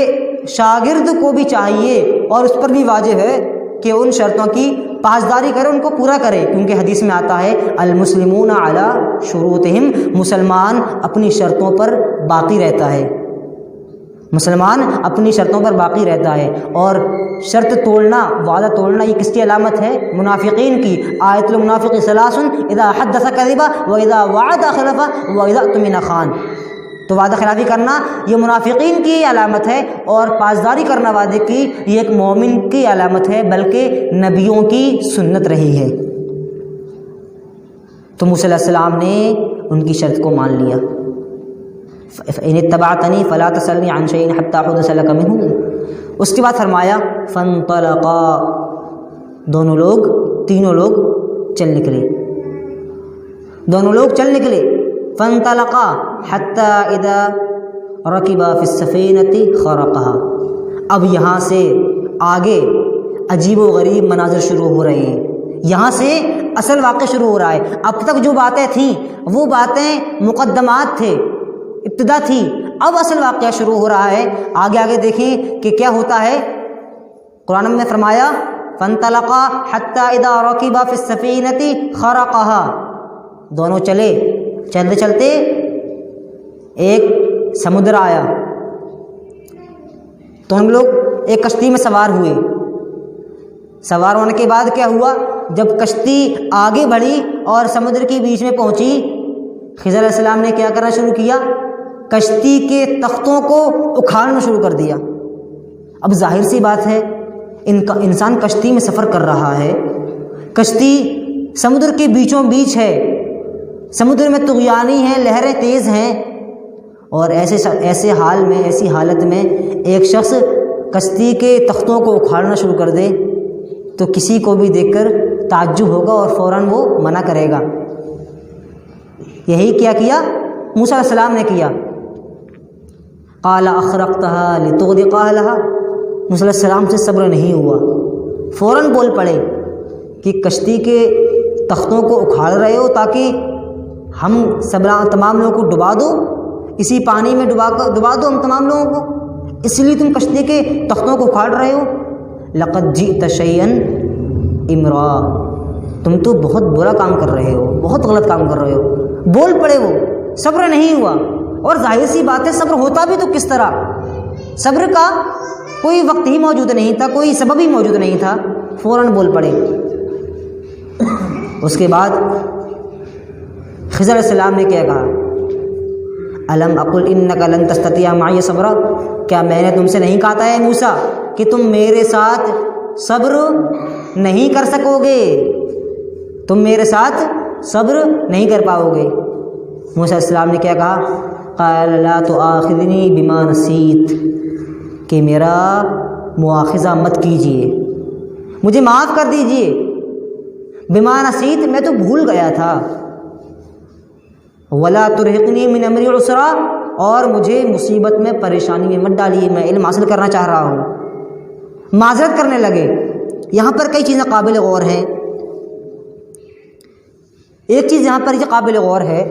شاگرد کو بھی چاہیے اور اس پر بھی واجب ہے کہ ان شرطوں کی پاسداری کرے، ان کو پورا کرے، کیونکہ حدیث میں آتا ہے المسلمون علی شروطہم، مسلمان اپنی شرطوں پر باقی رہتا ہے، مسلمان اپنی شرطوں پر باقی رہتا ہے۔ اور شرط توڑنا، وعدہ توڑنا، یہ کس کی علامت ہے؟ منافقین کی۔ آیت المنافق ثلاث اذا حدث کذب واذا وعد خلف واذا اؤتمن خان۔ تو وعدہ خلافی کرنا یہ منافقین کی علامت ہے، اور پاسداری کرنا وعدے کی یہ ایک مومن کی علامت ہے، بلکہ نبیوں کی سنت رہی ہے۔ تو موسیٰ علیہ السلام نے ان کی شرط کو مان لیا، ان اتبعتنی فلا تسألنی عن شیء حتی احدث لک منہ۔ اس کے بعد فرمایا فانطلقا، تینوں لوگ چل نکلے، دونوں لوگ چل نکلے۔ فانطلقا حتی اذا رکبا فی السفینۃ خرقها۔ اب یہاں سے آگے عجیب و غریب مناظر شروع ہو رہے ہیں، یہاں سے اصل واقعہ شروع ہو رہا ہے۔ اب تک جو باتیں تھیں وہ باتیں مقدمات تھے، ابتدا تھی، اب اصل واقعہ شروع ہو رہا ہے۔ آگے دیکھیں کہ کیا ہوتا ہے۔ قرآن میں فرمایا فانطلقا حتی اذا رکبا فی السفینۃ خرقها، دونوں چلے، چلتے چلتے ایک سمندر آیا، تو ہم لوگ ایک کشتی میں سوار ہوئے. سوار ہونے کے بعد کیا ہوا، جب کشتی آگے بڑھی اور سمندر کے بیچ میں پہنچی، خضر علیہ السلام نے کیا کرنا شروع کیا، کشتی کے تختوں کو اکھاڑنا شروع کر دیا. اب ظاہر سی بات ہے، انسان کشتی میں سفر کر رہا ہے، کشتی سمندر کے بیچوں بیچ ہے، سمندر میں طغیانی ہے، لہریں تیز ہیں، اور ایسے حال میں، ایسی حالت میں ایک شخص کشتی کے تختوں کو اکھاڑنا شروع کر دے تو کسی کو بھی دیکھ کر تعجب ہوگا اور فوراً وہ منع کرے گا. یہی کیا موسیٰ علیہ السلام نے کیا. قال اخرقتها لتغرق اهلها. موسیٰ علیہ السلام سے صبر نہیں ہوا، فوراً بول پڑے کہ کشتی کے تختوں کو اکھاڑ رہے ہو تاکہ ہم تمام لوگوں کو ڈبا دو، اسی پانی میں ڈبا دو ہم تمام لوگوں کو، اس لیے تم کشتی کے تختوں کو اکھاڑ رہے ہو. لقد جئت شیئا امرا. تم تو بہت برا کام کر رہے ہو، بہت غلط کام کر رہے ہو. بول پڑے وہ، صبر نہیں ہوا. اور ظاہر سی بات ہے، صبر ہوتا بھی تو کس طرح، صبر کا کوئی وقت ہی موجود نہیں تھا، کوئی سبب ہی موجود نہیں تھا، فوراً بول پڑے. اس کے بعد خضر علیہ السلام نے کیا کہا، الم اقل انک لن تستطیع معی صبرا. کیا میں نے تم سے نہیں کہا تھا اے موسیٰ کہ تم میرے ساتھ صبر نہیں کر سکو گے، تم میرے ساتھ صبر نہیں کر پاؤ گے. موسیٰ علیہ السلام نے کیا کہا، قال لا تؤاخذنی بما نسیت، کہ میرا مواخذہ مت کیجیے، مجھے معاف کر دیجیے. بما نسیت، میں تو بھول گیا تھا. ولا ترہقنی من امری عسرا، اور مجھے مصیبت میں، پریشانی میں مت ڈالیے، میں علم حاصل کرنا چاہ رہا ہوں. معذرت کرنے لگے. یہاں پر کئی چیزیں قابل غور ہیں. ایک چیز یہاں پر یہ قابل غور ہے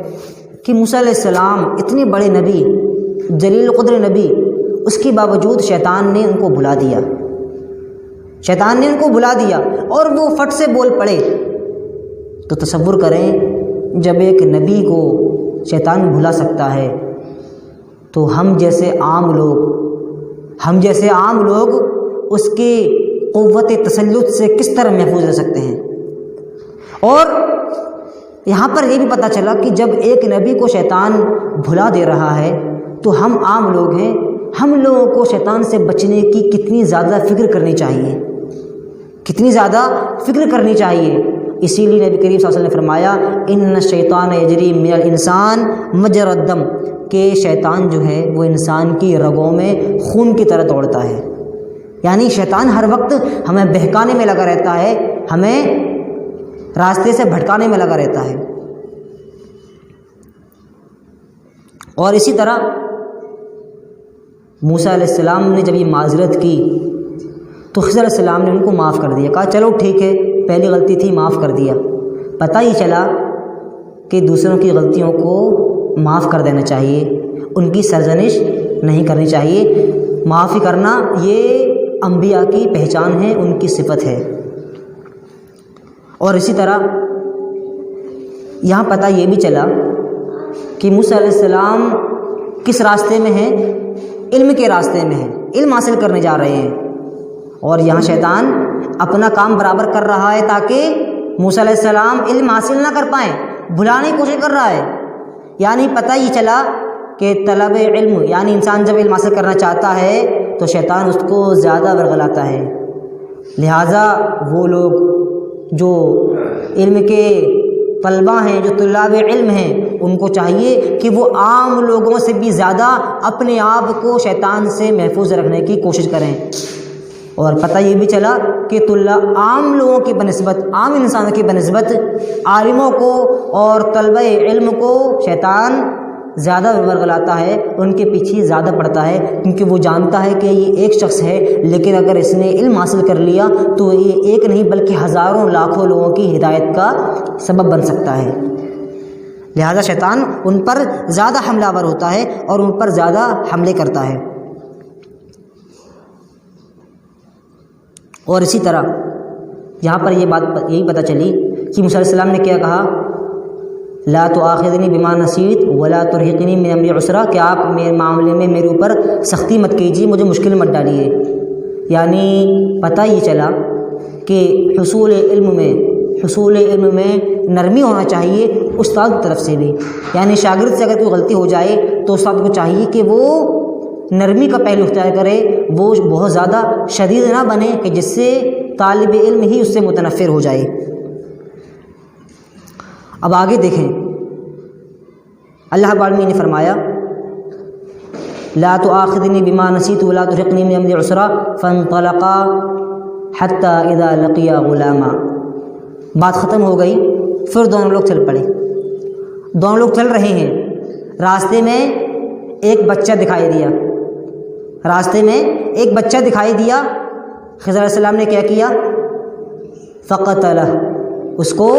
کہ موسیٰ علیہ السلام اتنے بڑے نبی، جلیل القدر نبی، اس کے باوجود شیطان نے ان کو بھلا دیا، شیطان نے ان کو بھلا دیا اور وہ فٹ سے بول پڑے. تو تصور کریں، جب ایک نبی کو شیطان بھلا سکتا ہے تو ہم جیسے عام لوگ اس کے قوت تسلط سے کس طرح محفوظ رہ سکتے ہیں. اور یہاں پر یہ بھی پتہ چلا کہ جب ایک نبی کو شیطان بھلا دے رہا ہے تو ہم عام لوگ ہیں، ہم لوگوں کو شیطان سے بچنے کی کتنی زیادہ فکر کرنی چاہیے، کتنی زیادہ فکر کرنی چاہیے. اسی لیے نبی کریم صلی اللہ علیہ وسلم نے فرمایا، ان الشیطان یجری من الانسان مجرى الدم، کہ شیطان جو ہے وہ انسان کی رگوں میں خون کی طرح دوڑتا ہے. یعنی شیطان ہر وقت ہمیں بہکانے میں لگا رہتا ہے، ہمیں راستے سے بھٹکانے میں لگا رہتا ہے. اور اسی طرح موسیٰ علیہ السلام نے جب یہ معذرت کی تو خضر علیہ السلام نے ان کو معاف کر دیا، کہا چلو ٹھیک ہے، پہلی غلطی تھی، معاف کر دیا. پتہ ہی چلا کہ دوسروں کی غلطیوں کو معاف کر دینا چاہیے، ان کی سرزنش نہیں کرنی چاہیے. معافی کرنا یہ انبیاء کی پہچان ہے، ان کی صفت ہے. اور اسی طرح یہاں پتہ یہ بھی چلا کہ موسیٰ علیہ السلام کس راستے میں ہیں، علم کے راستے میں ہیں، علم حاصل کرنے جا رہے ہیں. اور یہاں شیطان اپنا کام برابر کر رہا ہے تاکہ موسیٰ علیہ السلام علم حاصل نہ کر پائیں، بھلانے کی کوشش کر رہا ہے. یعنی پتہ ہی چلا کہ طلب علم، یعنی انسان جب علم حاصل کرنا چاہتا ہے تو شیطان اس کو زیادہ ورغلاتا ہے. لہٰذا وہ لوگ جو علم کے طلبہ ہیں، جو طلاب علم ہیں، ان کو چاہیے کہ وہ عام لوگوں سے بھی زیادہ اپنے آپ کو شیطان سے محفوظ رکھنے کی کوشش کریں. اور پتہ یہ بھی چلا کہ عام لوگوں کی بنسبت، عام انسانوں کی بنسبت عالموں کو اور طلبہ علم کو شیطان زیادہ ورغلاتا ہے، ان کے پیچھے زیادہ پڑتا ہے، کیونکہ وہ جانتا ہے کہ یہ ایک شخص ہے، لیکن اگر اس نے علم حاصل کر لیا تو یہ ایک نہیں بلکہ ہزاروں لاکھوں لوگوں کی ہدایت کا سبب بن سکتا ہے. لہذا شیطان ان پر زیادہ حملہ آور ہوتا ہے اور ان پر زیادہ حملے کرتا ہے. اور اسی طرح یہاں پر یہ بات یہی پتہ چلی کہ موسیٰ علیہ السلام نے کیا کہا لا تؤاخذنی بما نسیت ولا ترہقنی من امری عسرا، کہ آپ میرے معاملے میں میرے اوپر سختی مت کیجیے، مجھے مشکل مت ڈالیے۔ یعنی پتہ یہ چلا کہ حصول علم میں نرمی ہونا چاہیے استاد کی طرف سے بھی، یعنی شاگرد سے اگر کوئی غلطی ہو جائے تو استاد کو چاہیے کہ وہ نرمی کا پہلو اختیار کرے، وہ بہت زیادہ شدید نہ بنے کہ جس سے طالب علم ہی اس سے متنفر ہو جائے۔ اب آگے دیکھیں، اللہ رب العالمین نے فرمایا لا تؤاخذنی بما نسیت ولا ترہقنی من امری عسرا فانطلقا حتی اذا لقیا غلاما۔ بات ختم ہو گئی، پھر دونوں لوگ چل پڑے۔ دونوں لوگ چل رہے ہیں، راستے میں ایک بچہ دکھائی دیا، خضر علیہ السلام نے کیا کیا؟ فقتلہ، اس کو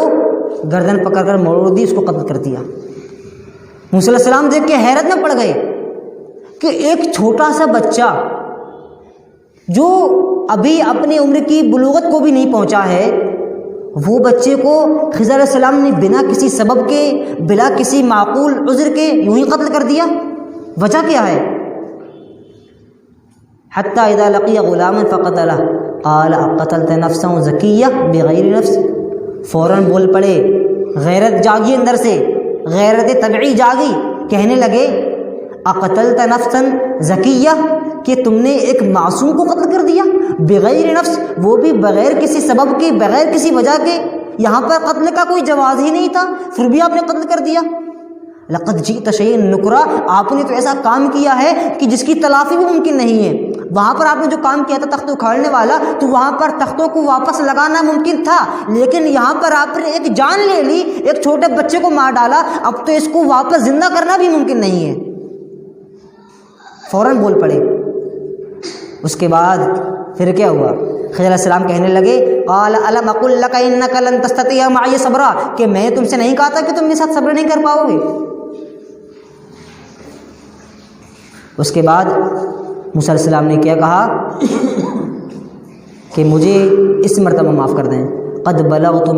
گردن پکڑ کر موڑ دی، اس کو قتل کر دیا۔ موسیٰ علیہ السلام دیکھ کے حیرت میں پڑ گئے کہ ایک چھوٹا سا بچہ جو ابھی اپنی عمر کی بلوغت کو بھی نہیں پہنچا ہے، وہ بچے کو خضر علیہ السلام نے بنا کسی سبب کے، بلا کسی معقول عذر کے یوں ہی قتل کر دیا۔ وجہ کیا ہے؟ حتی اذا لقی غلاما فقتلہ قال اقتلت نفسا زکیہ بغیر نفس، فوراً بول پڑے، غیرت جاگی اندر سے، غیرت طبعی جاگی، کہنے لگے اقتلت نفسا زکیہ، کہ تم نے ایک معصوم کو قتل کر دیا، بغیر نفس، وہ بھی بغیر کسی سبب کے، بغیر کسی وجہ کے۔ یہاں پر قتل کا کوئی جواز ہی نہیں تھا، پھر بھی آپ نے قتل کر دیا۔ لقد جئت شیئا نکرا، آپ نے تو ایسا کام کیا ہے کہ جس کی تلافی بھی ممکن نہیں ہے۔ وہاں پر آپ نے جو کام کیا تھا تخت اکھاڑنے والا، تو وہاں پر تختوں کو واپس لگانا ممکن تھا، لیکن یہاں پر آپ نے ایک جان لے لی، ایک چھوٹے بچے کو مار ڈالا، اب تو اس کو واپس زندہ کرنا بھی ممکن نہیں ہے۔ فوراً بول پڑے۔ اس کے بعد پھر کیا ہوا؟ خضر علیہ السلام کہنے لگے قال الم اقل لک انک لن تستطیع معی صبرا، کہ میں تم سے نہیں کہا تھا کہ تم میرے ساتھ صبر نہیں کر پاؤ گے؟ اس کے بعد موسیٰ علیہ السلام نے کیا کہا کہ مجھے اس مرتبہ معاف کر دیں، قد بلغت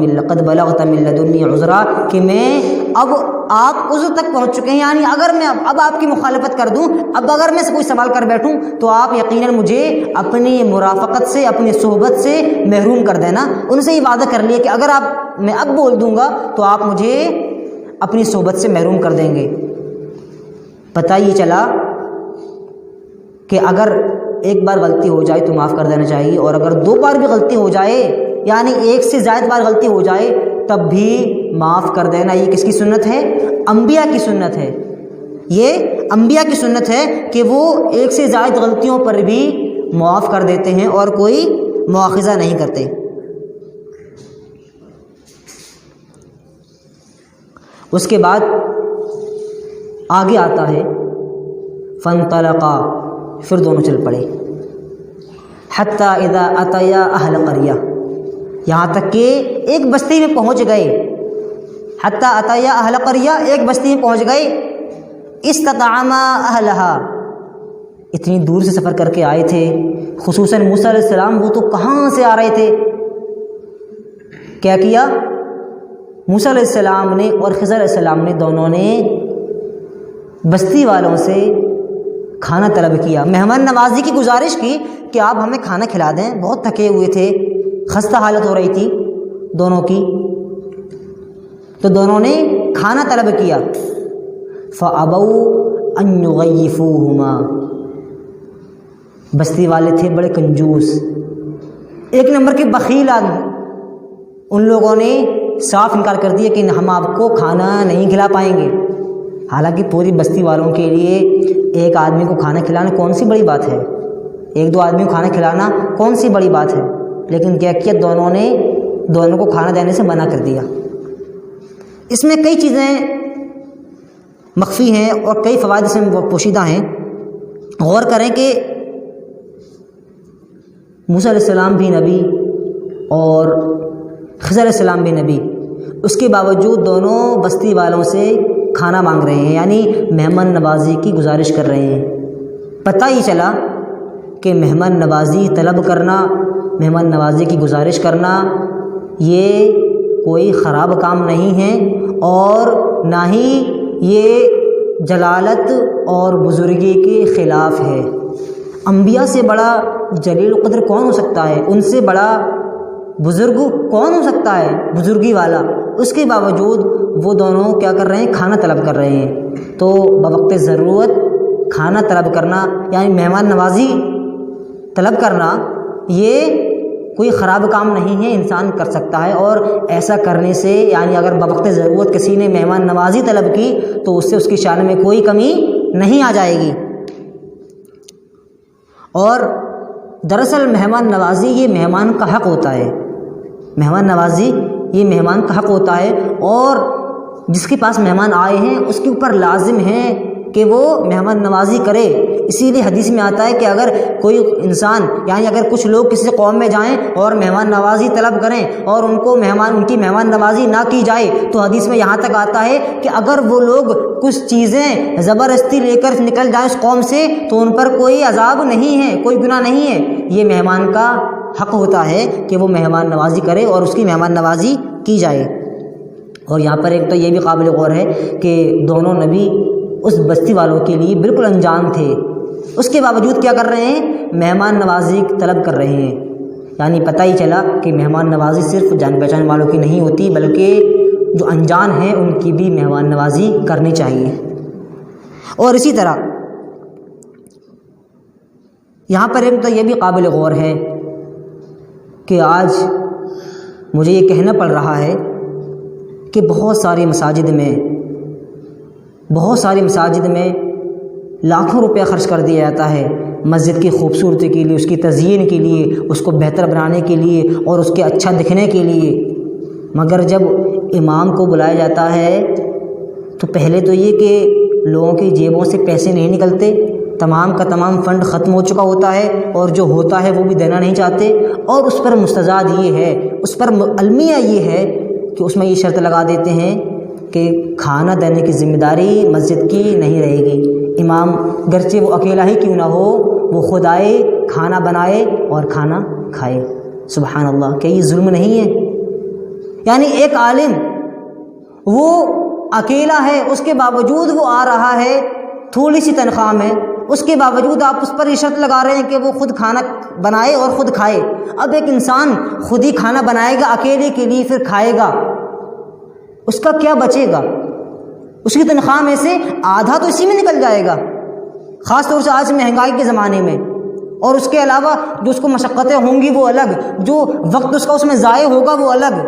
من لدنی عذرا، کہ میں اب آپ عذر تک پہنچ چکے ہیں، یعنی اگر میں اب آپ کی مخالفت کر دوں، اب اگر میں سے کوئی سوال کر بیٹھوں تو آپ یقیناً مجھے اپنی مرافقت سے، اپنی صحبت سے محروم کر دینا۔ ان سے یہ وعدہ کر لیا کہ اگر میں اب بول دوں گا تو آپ مجھے اپنی صحبت سے محروم کر دیں گے۔ پتہ یہ چلا کہ اگر ایک بار غلطی ہو جائے تو معاف کر دینا چاہیے، اور اگر 2 بار بھی غلطی ہو جائے، یعنی 1 سے زائد بار غلطی ہو جائے، تب بھی معاف کر دینا۔ یہ کس کی سنت ہے؟ انبیاء کی سنت ہے۔ یہ انبیاء کی سنت ہے کہ وہ 1 سے زائد غلطیوں پر بھی معاف کر دیتے ہیں اور کوئی مواخذہ نہیں کرتے۔ اس کے بعد آگے آتا ہے فانطلقا، پھر دونوں چل پڑے، حتی اذا اتیا اہل قریہ، یہاں تک کہ ایک بستی میں پہنچ گئے۔ حتی اتیا اہل قریہ، ایک بستی میں پہنچ گئے۔ استطعما اہلہا، اتنی دور سے سفر کر کے آئے تھے، خصوصاً موسیٰ علیہ السلام، وہ تو کہاں سے آ رہے تھے؟ کیا کیا موسیٰ علیہ السلام نے اور خضر علیہ السلام نے، دونوں نے بستی والوں سے کھانا طلب کیا، مہمان نوازی کی گزارش کی کہ آپ ہمیں کھانا کھلا دیں، بہت تھکے ہوئے تھے، خستہ حالت ہو رہی تھی دونوں کی، تو دونوں نے کھانا طلب کیا۔ فَأَبَوْا أَن يُغَيِّفُوهُمَا، بستی والے تھے بڑے کنجوس، 1 نمبر کے بخیل آدمی، ان لوگوں نے صاف انکار کر دیا کہ ہم آپ کو کھانا نہیں کھلا پائیں گے۔ حالانکہ پوری بستی والوں کے لیے ایک آدمی کو کھانا کھلانا کون سی بڑی بات ہے، 1-2 آدمی کو کھانا کھلانا کون سی بڑی بات ہے، لیکن کیا کیا دونوں کو کھانا دینے سے منع کر دیا۔ اس میں کئی چیزیں مخفی ہیں اور کئی فوائد اس میں پوشیدہ ہیں۔ غور کریں کہ موسیٰ علیہ السلام بھی نبی اور خضر علیہ السلام بھی نبی، اس کے باوجود دونوں بستی والوں سے کھانا مانگ رہے ہیں، یعنی مہمان نوازی کی گزارش کر رہے ہیں۔ پتہ ہی چلا کہ مہمان نوازی طلب کرنا، مہمان نوازی کی گزارش کرنا، یہ کوئی خراب کام نہیں ہے، اور نہ ہی یہ جلالت اور بزرگی کے خلاف ہے۔ انبیاء سے بڑا جلیل القدر کون ہو سکتا ہے؟ ان سے بڑا بزرگ کون ہو سکتا ہے بزرگی والا؟ اس کے باوجود وہ دونوں کیا کر رہے ہیں؟ کھانا طلب کر رہے ہیں۔ تو بوقت ضرورت کھانا طلب کرنا یعنی مہمان نوازی طلب کرنا یہ کوئی خراب کام نہیں ہے، انسان کر سکتا ہے۔ اور ایسا کرنے سے یعنی اگر بوقت ضرورت کسی نے مہمان نوازی طلب کی تو اس سے اس کی شان میں کوئی کمی نہیں آ جائے گی۔ اور دراصل مہمان نوازی یہ مہمان کا حق ہوتا ہے، مہمان نوازی یہ مہمان کا حق ہوتا ہے، اور جس کے پاس مہمان آئے ہیں اس کے اوپر لازم ہے کہ وہ مہمان نوازی کرے۔ اسی لیے حدیث میں آتا ہے کہ اگر کوئی انسان یعنی اگر کچھ لوگ کسی قوم میں جائیں اور مہمان نوازی طلب کریں اور ان کی مہمان نوازی نہ کی جائے تو حدیث میں یہاں تک آتا ہے کہ اگر وہ لوگ کچھ چیزیں زبردستی لے کر نکل جائیں اس قوم سے تو ان پر کوئی عذاب نہیں ہے، کوئی گناہ نہیں ہے۔ یہ مہمان کا حق ہوتا ہے کہ وہ مہمان نوازی کرے اور اس کی مہمان نوازی کی جائے۔ اور یہاں پر ایک تو یہ بھی قابل غور ہے کہ دونوں نبی اس بستی والوں کے لیے بالکل انجان تھے، اس کے باوجود کیا کر رہے ہیں؟ مہمان نوازی طلب کر رہے ہیں۔ یعنی پتہ ہی چلا کہ مہمان نوازی صرف جان پہچان والوں کی نہیں ہوتی بلکہ جو انجان ہیں ان کی بھی مہمان نوازی کرنی چاہیے۔ اور اسی طرح یہاں پر ایک تو یہ بھی قابل غور ہے کہ آج مجھے یہ کہنا پڑ رہا ہے کہ بہت ساری مساجد میں لاکھوں روپیہ خرچ کر دیا جاتا ہے مسجد کی خوبصورتی کے لیے، اس کی تزئین کے لیے، اس کو بہتر بنانے کے لیے اور اس کے اچھا دکھنے کے لیے، مگر جب امام کو بلایا جاتا ہے تو پہلے تو یہ کہ لوگوں کی جیبوں سے پیسے نہیں نکلتے، تمام کا تمام فنڈ ختم ہو چکا ہوتا ہے اور جو ہوتا ہے وہ بھی دینا نہیں چاہتے، اور اس پر مستزاد یہ ہے، اس پر المیہ یہ ہے کہ اس میں یہ شرط لگا دیتے ہیں کہ کھانا دینے کی ذمہ داری مسجد کی نہیں رہے گی، امام گرچہ وہ اکیلا ہی کیوں نہ ہو وہ خود آئے، کھانا بنائے اور کھانا کھائے۔ سبحان اللہ، کہ یہ ظلم نہیں ہے؟ یعنی ایک عالم وہ اکیلا ہے، اس کے باوجود وہ آ رہا ہے، تھوڑی سی تنخواہ میں، اس کے باوجود آپ اس پر یہ شرط لگا رہے ہیں کہ وہ خود کھانا بنائے اور خود کھائے۔ اب ایک انسان خود ہی کھانا بنائے گا اکیلے کے لیے پھر کھائے گا، اس کا کیا بچے گا؟ اس کی تنخواہ میں سے آدھا تو اسی میں نکل جائے گا، خاص طور سے آج مہنگائی کے زمانے میں، اور اس کے علاوہ جو اس کو مشقتیں ہوں گی وہ الگ، جو وقت اس کا اس میں ضائع ہوگا وہ الگ۔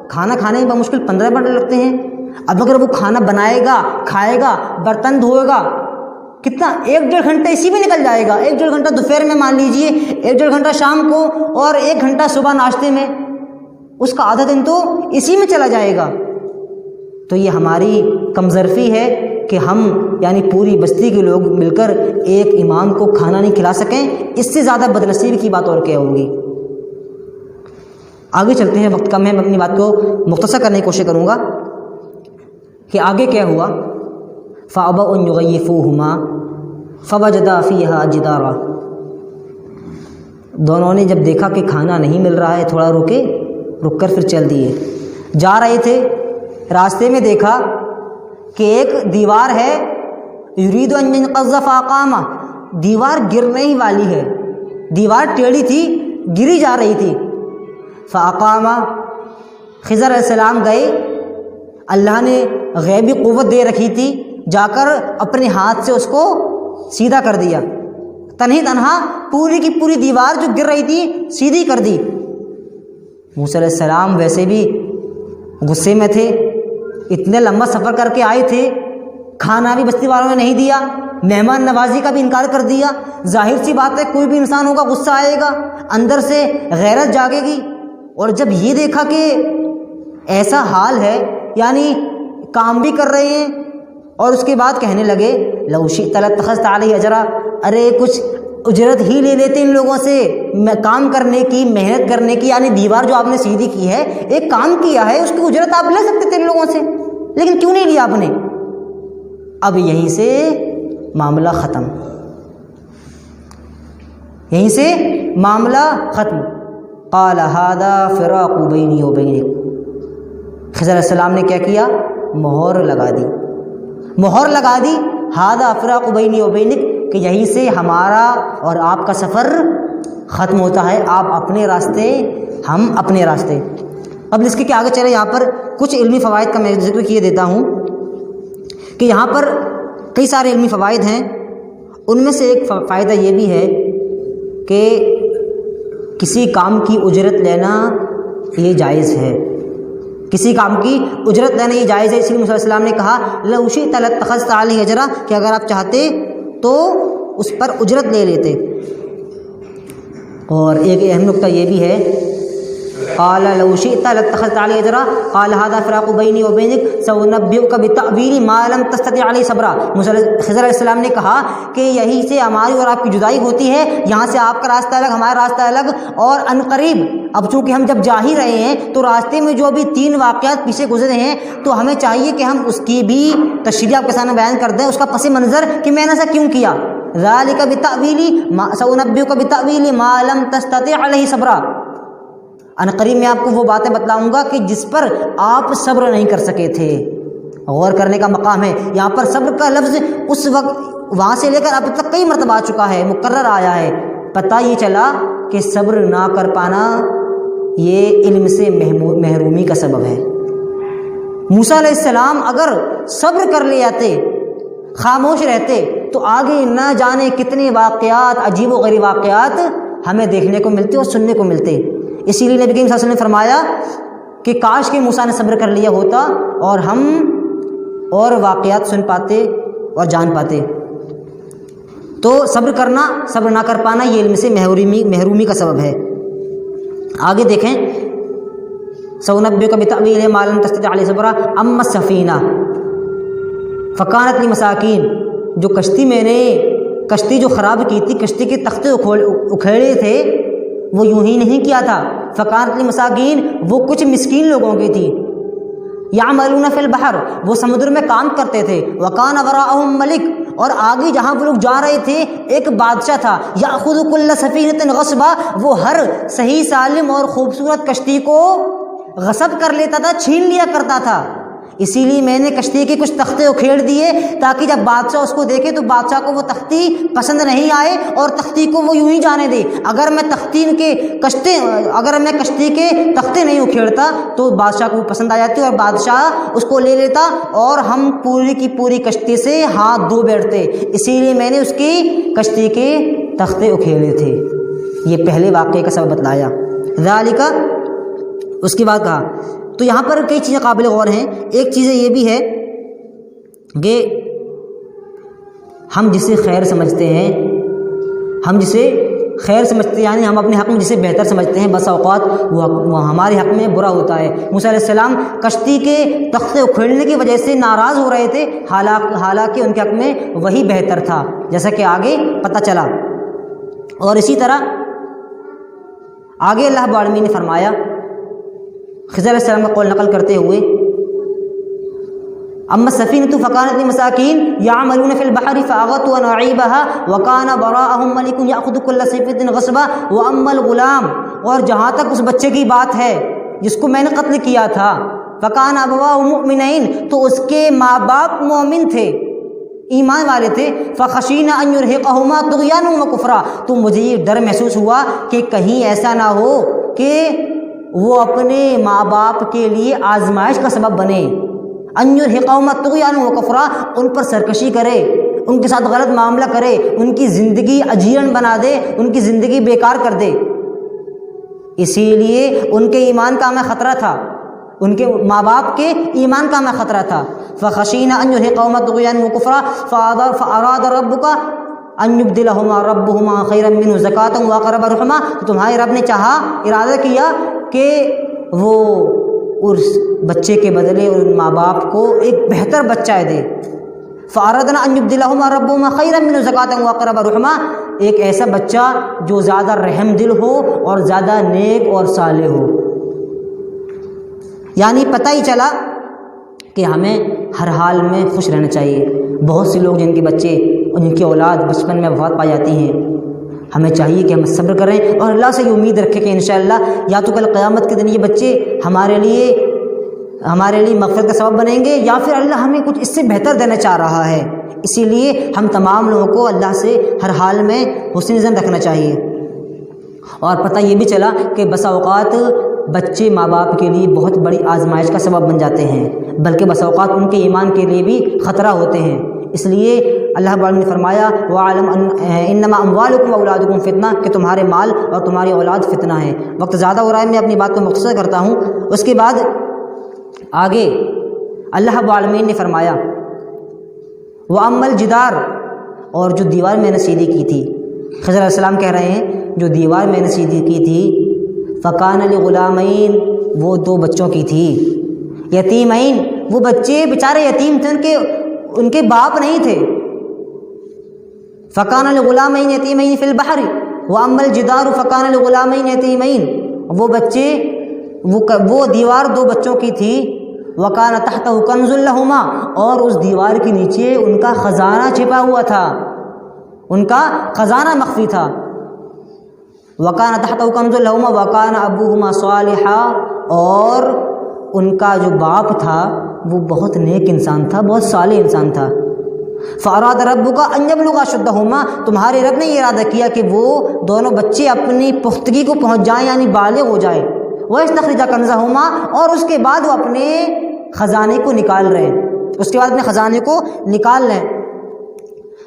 کھانا کھانے میں بمشکل 15 منٹ لگتے ہیں، اب اگر وہ کھانا بنائے گا، کھائے گا، برتن دھوئے گا، کتنا 1-1.5 گھنٹہ اسی میں نکل جائے گا۔ 1-1.5 گھنٹہ دوپہر میں مان لیجئے، 1-1.5 گھنٹہ شام کو، اور 1 گھنٹہ صبح ناشتے میں، اس کا آدھا دن تو اسی میں چلا جائے گا۔ تو یہ ہماری کمظرفی ہے کہ ہم یعنی پوری بستی کے لوگ مل کر ایک امام کو کھانا نہیں کھلا سکیں، اس سے زیادہ بدنصیبی کی بات اور کیا ہوگی۔ آگے چلتے ہیں، وقت کم ہے، میں اپنی بات کو مختصر کرنے کی کوشش کروں گا کہ آگے کیا ہوا۔ فَأَبَوْا أَن يُغَيِّفُوهُمَا فَوَجَدَا فِيهَا جِدَارًا، دونوں نے جب دیکھا کہ کھانا نہیں مل رہا ہے تھوڑا رک کر پھر چل دیے۔ جا رہے تھے، راستے میں دیکھا کہ ایک دیوار ہے، یرید ان ينقض فاقامہ، دیوار گرنے ہی والی ہے، دیوار ٹیڑھی تھی، گری جا رہی تھی۔ فاقامہ، خضر علیہ السلام گئے، اللہ نے غیبی قوت دے رکھی تھی، جا کر اپنے ہاتھ سے اس کو سیدھا کر دیا، تنہا پوری کی پوری دیوار جو گر رہی تھی سیدھی کر دی۔ موسیٰ علیہ السلام ویسے بھی غصے میں تھے، اتنے لمبا سفر کر کے آئے تھے، کھانا بھی بستی والوں نے نہیں دیا، مہمان نوازی کا بھی انکار کر دیا۔ ظاہر سی بات ہے کوئی بھی انسان ہوگا غصہ آئے گا، اندر سے غیرت جاگے گی۔ اور جب یہ دیکھا کہ ایسا حال ہے، یعنی کام بھی کر رہے ہیں اور اس کے بعد کہنے لگے لو شئت لاتخذت علیہ اجرا، ارے کچھ اجرت ہی لے لیتے ان لوگوں سے، کام کرنے کی، محنت کرنے کی، یعنی دیوار جو آپ نے سیدھی کی ہے، ایک کام کیا ہے، اس کی اجرت آپ لے سکتے تھے ان لوگوں سے، لیکن کیوں نہیں لیا آپ نے؟ اب یہیں سے معاملہ ختم، یہیں سے معاملہ ختم۔ قال هذا فراق بینی و بینک، خضر علیہ السلام نے کیا کیا؟ مہر لگا دی، مہر لگا دی، ھذا فراق بینی و بینک، کہ یہیں سے ہمارا اور آپ کا سفر ختم ہوتا ہے، آپ اپنے راستے ہم اپنے راستے۔ اب اس کے آگے چلے، یہاں پر کچھ علمی فوائد کا میں ذکر کیے دیتا ہوں کہ یہاں پر کئی سارے علمی فوائد ہیں۔ ان میں سے ایک فائدہ یہ بھی ہے کہ کسی کام کی اجرت لینا یہ جائز ہے، کسی کام کی اجرت لینا یہ جائز ہے۔ اسی لیے موسیٰ علیہ السلام نے کہا لو شئت لاتخذت علیہ اجرا، کہ اگر آپ چاہتے تو اس پر اجرت لے لیتے۔ اور ایک اہم نکتہ یہ بھی ہے، قال لو شئت لاتخذت علیہ اجرا قال ھذا فراق بینی و بینک سأنبئک بتأویل ما لم تستطع علیہ صبرا۔ خضر علیہ السلام نے کہا کہ یہی سے ہماری اور آپ کی جدائی ہوتی ہے، یہاں سے آپ کا راستہ الگ، ہمارا راستہ الگ، اور عنقریب اب چونکہ ہم جب جا ہی رہے ہیں تو راستے میں جو بھی 3 واقعات پیچھے گزرے ہیں تو ہمیں چاہیے کہ ہم اس کی بھی تشریح آپ کے سامنے بیان کر دیں، اس کا پس منظر کہ میں نے ایسا کیوں کیا۔ ذالک بتأویل سأنبئک بتأویل ما لم تستطع علیہ صبرا، عنقریب میں آپ کو وہ باتیں بتلاؤں گا کہ جس پر آپ صبر نہیں کر سکے تھے۔ غور کرنے کا مقام ہے، یہاں پر صبر کا لفظ اس وقت وہاں سے لے کر اب تک کئی مرتبہ آ چکا ہے، مکرر آیا ہے۔ پتہ یہ چلا کہ صبر نہ کر پانا یہ علم سے محرومی کا سبب ہے۔ موسیٰ علیہ السلام اگر صبر کر لے جاتے، خاموش رہتے، تو آگے نہ جانے کتنے واقعات، عجیب و غریب واقعات ہمیں دیکھنے کو ملتے اور سننے کو ملتے۔ اسی لیے نبی کریم صلی اللہ علیہ وسلم نے فرمایا کہ کاش کہ موسیٰ نے صبر کر لیا ہوتا اور ہم اور واقعات سن پاتے اور جان پاتے۔ تو صبر کرنا، صبر نہ کر پانا یہ علم سے محرومی کا سبب ہے۔ آگے دیکھیں، سأنبئک بتأویل ما لم تستطع علیہ صبرا اما السفینہ فکانت لمساکین، جو کشتی میں نے کشتی جو خراب کی تھی، کشتی کے تختے اکھیڑے تھے، وہ یوں ہی نہیں کیا تھا۔ فکانت لمساکین، وہ کچھ مسکین لوگوں کی تھی۔ یعملون فی البحر، وہ سمندر میں کام کرتے تھے۔ وکان وراءہم ملک، اور آگے جہاں وہ لوگ جا رہے تھے ایک بادشاہ تھا۔ یأخذ کل سفینۃ غصبا، وہ ہر صحیح سالم اور خوبصورت کشتی کو غصب کر لیتا تھا، چھین لیا کرتا تھا۔ اسی لیے میں نے کشتی کے کچھ تختے اکھیڑ دیے تاکہ جب بادشاہ اس کو دیکھے تو بادشاہ کو وہ تختی پسند نہیں آئے اور تختی کو وہ یوں ہی جانے دے۔ اگر میں کشتی کے تختے نہیں اکھیڑتا تو بادشاہ کو پسند آ جاتی اور بادشاہ اس کو لے لیتا اور ہم پوری کی پوری کشتی سے ہاتھ دھو بیٹھتے۔ اسی لیے میں نے اس کی کشتی کے تختے اکھیڑے تھے۔ یہ پہلے واقعے کا سبب بتلایا۔ ذالک، اس کے بعد کہا، تو یہاں پر کئی چیزیں قابل غور ہیں۔ ایک چیز یہ بھی ہے کہ ہم جسے خیر سمجھتے ہیں، یعنی ہم اپنے حق میں جسے بہتر سمجھتے ہیں، بس اوقات وہ ہمارے حق میں برا ہوتا ہے۔ موسیٰ علیہ السلام کشتی کے تختے اکھیڑنے کی وجہ سے ناراض ہو رہے تھے، حالانکہ ان کے حق میں وہی بہتر تھا، جیسا کہ آگے پتہ چلا۔ اور اسی طرح آگے اللہ رب العالمین نے فرمایا خضر علیہ السلام کا قول نقل کرتے ہوئے، اما السفینۃ فکانت لمساکین یعملون فی البحر فاغطوا نعیبها وکان وراءہم ملک یأخذ کل سفینۃ غصبا واما الغلام، اور جہاں تک اس بچے کی بات ہے جس کو میں نے قتل کیا تھا، فکان ابواہ مؤمنین، تو اس کے ماں باپ مومن تھے، ایمان والے تھے، فخشینا ان یرہقہما طغیانا وکفرا، تو مجھے یہ ڈر محسوس ہوا کہ کہیں ایسا نہ ہو کہ وہ اپنے ماں باپ کے لیے آزمائش کا سبب بنے، ان یرہقہما طغیانا وکفرا، ان پر سرکشی کرے، ان کے ساتھ غلط معاملہ کرے، ان کی زندگی اجیرن بنا دے، ان کی زندگی بیکار کر دے۔ اسی لیے ان کے ایمان کا ہمیں خطرہ تھا، ان کے ماں باپ کے ایمان کا ہمیں خطرہ تھا۔ فخشینا ان یرہقہما طغیانا وکفرا فاراد ربک ان یبدلہما ربہما خیرا منہ زکاۃ واقرب رحما، تو تمہارے رب نے چاہا، ارادہ کیا کہ وہ اس بچے کے بدلے ان ماں باپ کو ایک بہتر بچہ دے۔ فاردنا ان یبدلہما ربہما خیرا منہ زکاۃ واقرب رحما، ایک ایسا بچہ جو زیادہ رحم دل ہو اور زیادہ نیک اور صالح ہو۔ یعنی پتہ ہی چلا کہ ہمیں ہر حال میں خوش رہنا چاہیے۔ بہت سے لوگ جن کے بچے اور جن کی اولاد بچپن میں وفات پا جاتی ہیں، ہمیں چاہیے کہ ہم صبر کریں اور اللہ سے یہ امید رکھیں کہ انشاءاللہ یا تو کل قیامت کے دن یہ بچے ہمارے لیے ہمارے لیے مغفرت کا سبب بنیں گے، یا پھر اللہ ہمیں کچھ اس سے بہتر دینا چاہ رہا ہے۔ اسی لیے ہم تمام لوگوں کو اللہ سے ہر حال میں حسن ظن رکھنا چاہیے۔ اور پتہ یہ بھی چلا کہ بسا اوقات بچے ماں باپ کے لیے بہت بڑی آزمائش کا سبب بن جاتے ہیں، بلکہ بسا اوقات ان کے ایمان کے لیے بھی خطرہ ہوتے ہیں۔ اس لیے اللہ تعالیٰ نے فرمایا وَعَلَمْ إِنَّمَا أَمْوَالُكُمْ وَأَوْلَادُكُمْ فِتْنَةٌ، کہ تمہارے مال اور تمہاری اولاد فتنہ ہے۔ وقت زیادہ ہو رہا ہے، میں اپنی بات کو مختصر کرتا ہوں۔ اس کے بعد آگے اللہ رب العالمین نے فرمایا وَأَمَّا الْجِدَارُ، اور جو دیوار میں نے سیدھی کی تھی، خضر علیہ السلام کہہ رہے ہیں جو دیوار میں نے سیدھی کی تھی فَكَانَ لِغُلَامَيْن، وہ دو بچوں کی تھی، یتیمین، وہ بچے بیچارے یتیم تھے، ان کے باپ نہیں تھے۔ فَكَانَ لِغُلَامَيْنِ يَتِيمَيْنِ فِي الْبَحْرِ وَأَمَّا الْجِدَارُ فَكَانَ لِغُلَامَيْنِ يَتِيمَيْنِ، وہ بچے وہ دیوار دو بچوں کی تھی، وَكَانَ تَحْتَهُ كَنْزٌ لَهُمَا، اور اس دیوار کے نیچے ان کا خزانہ چھپا ہوا تھا، ان کا خزانہ مخفی تھا۔ وَكَانَ تَحْتَهُ كَنْزٌ لَهُمَا وَكَانَ أَبُوهُمَا صَالِحًا، اور ان کا جو باپ تھا وہ بہت نیک انسان تھا، بہت صالح انسان تھا۔ فَأَرَادَ رَبُّكَ أَن يَبْلُغَا أَشُدَّهُمَا، تمہارے رب نے یہ ارادہ کیا کہ وہ دونوں بچے اپنی پختگی کو پہنچ جائیں، یعنی بالغ ہو جائیں۔ وَيَسْتَخْرِجَ كَنْزَهُمَا، اور اس کے بعد وہ اپنے خزانے کو نکال رہے ہیں، اس کے بعد اپنے خزانے کو نکال لیں۔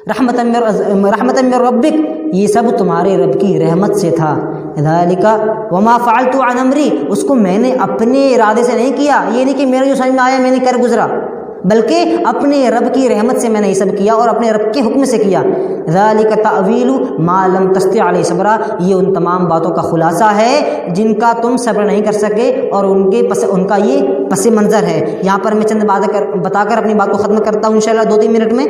رحمتًا من ربک، یہ سب تمہارے رب کی رحمت سے تھا۔ ذالک وما فعلت عن امری، اس کو میں نے اپنے ارادے سے نہیں کیا، یہ نہیں کہ میرے جو سمجھ میں آیا میں نے کر گزرا، بلکہ اپنے رب کی رحمت سے میں نے یہ سب کیا اور اپنے رب کے حکم سے کیا۔ ذالک تأویل ما لم تستطع علیہ صبرا، یہ ان تمام باتوں کا خلاصہ ہے جن کا تم صبر نہیں کر سکے، اور ان کا یہ پس منظر ہے۔ یہاں پر میں چند باتیں بتا کر اپنی بات کو ختم کرتا ہوں انشاءاللہ 2-3 منٹ میں۔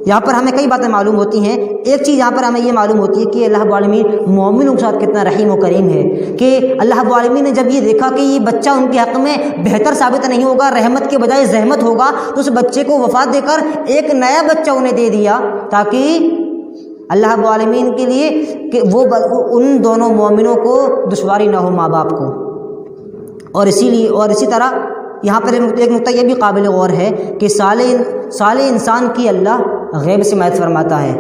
یہاں پر ہمیں کئی باتیں معلوم ہوتی ہیں۔ ایک چیز یہاں پر ہمیں یہ معلوم ہوتی ہے کہ اللہ رب العالمین مومنوں کے ساتھ کتنا رحیم و کریم ہے، کہ اللہ رب العالمین نے جب یہ دیکھا کہ یہ بچہ ان کے حق میں بہتر ثابت نہیں ہوگا، رحمت کے بجائے زحمت ہوگا، تو اس بچے کو وفات دے کر ایک نیا بچہ انہیں دے دیا، تاکہ اللہ رب العالمین کے لیے کہ وہ ان دونوں مومنوں کو دشواری نہ ہو، ماں باپ کو۔ اور اسی طرح یہاں پر ایک نقطہ یہ بھی قابل غور ہے کہ صالح انسان کی اللہ غیب سے مدد فرماتا ہے،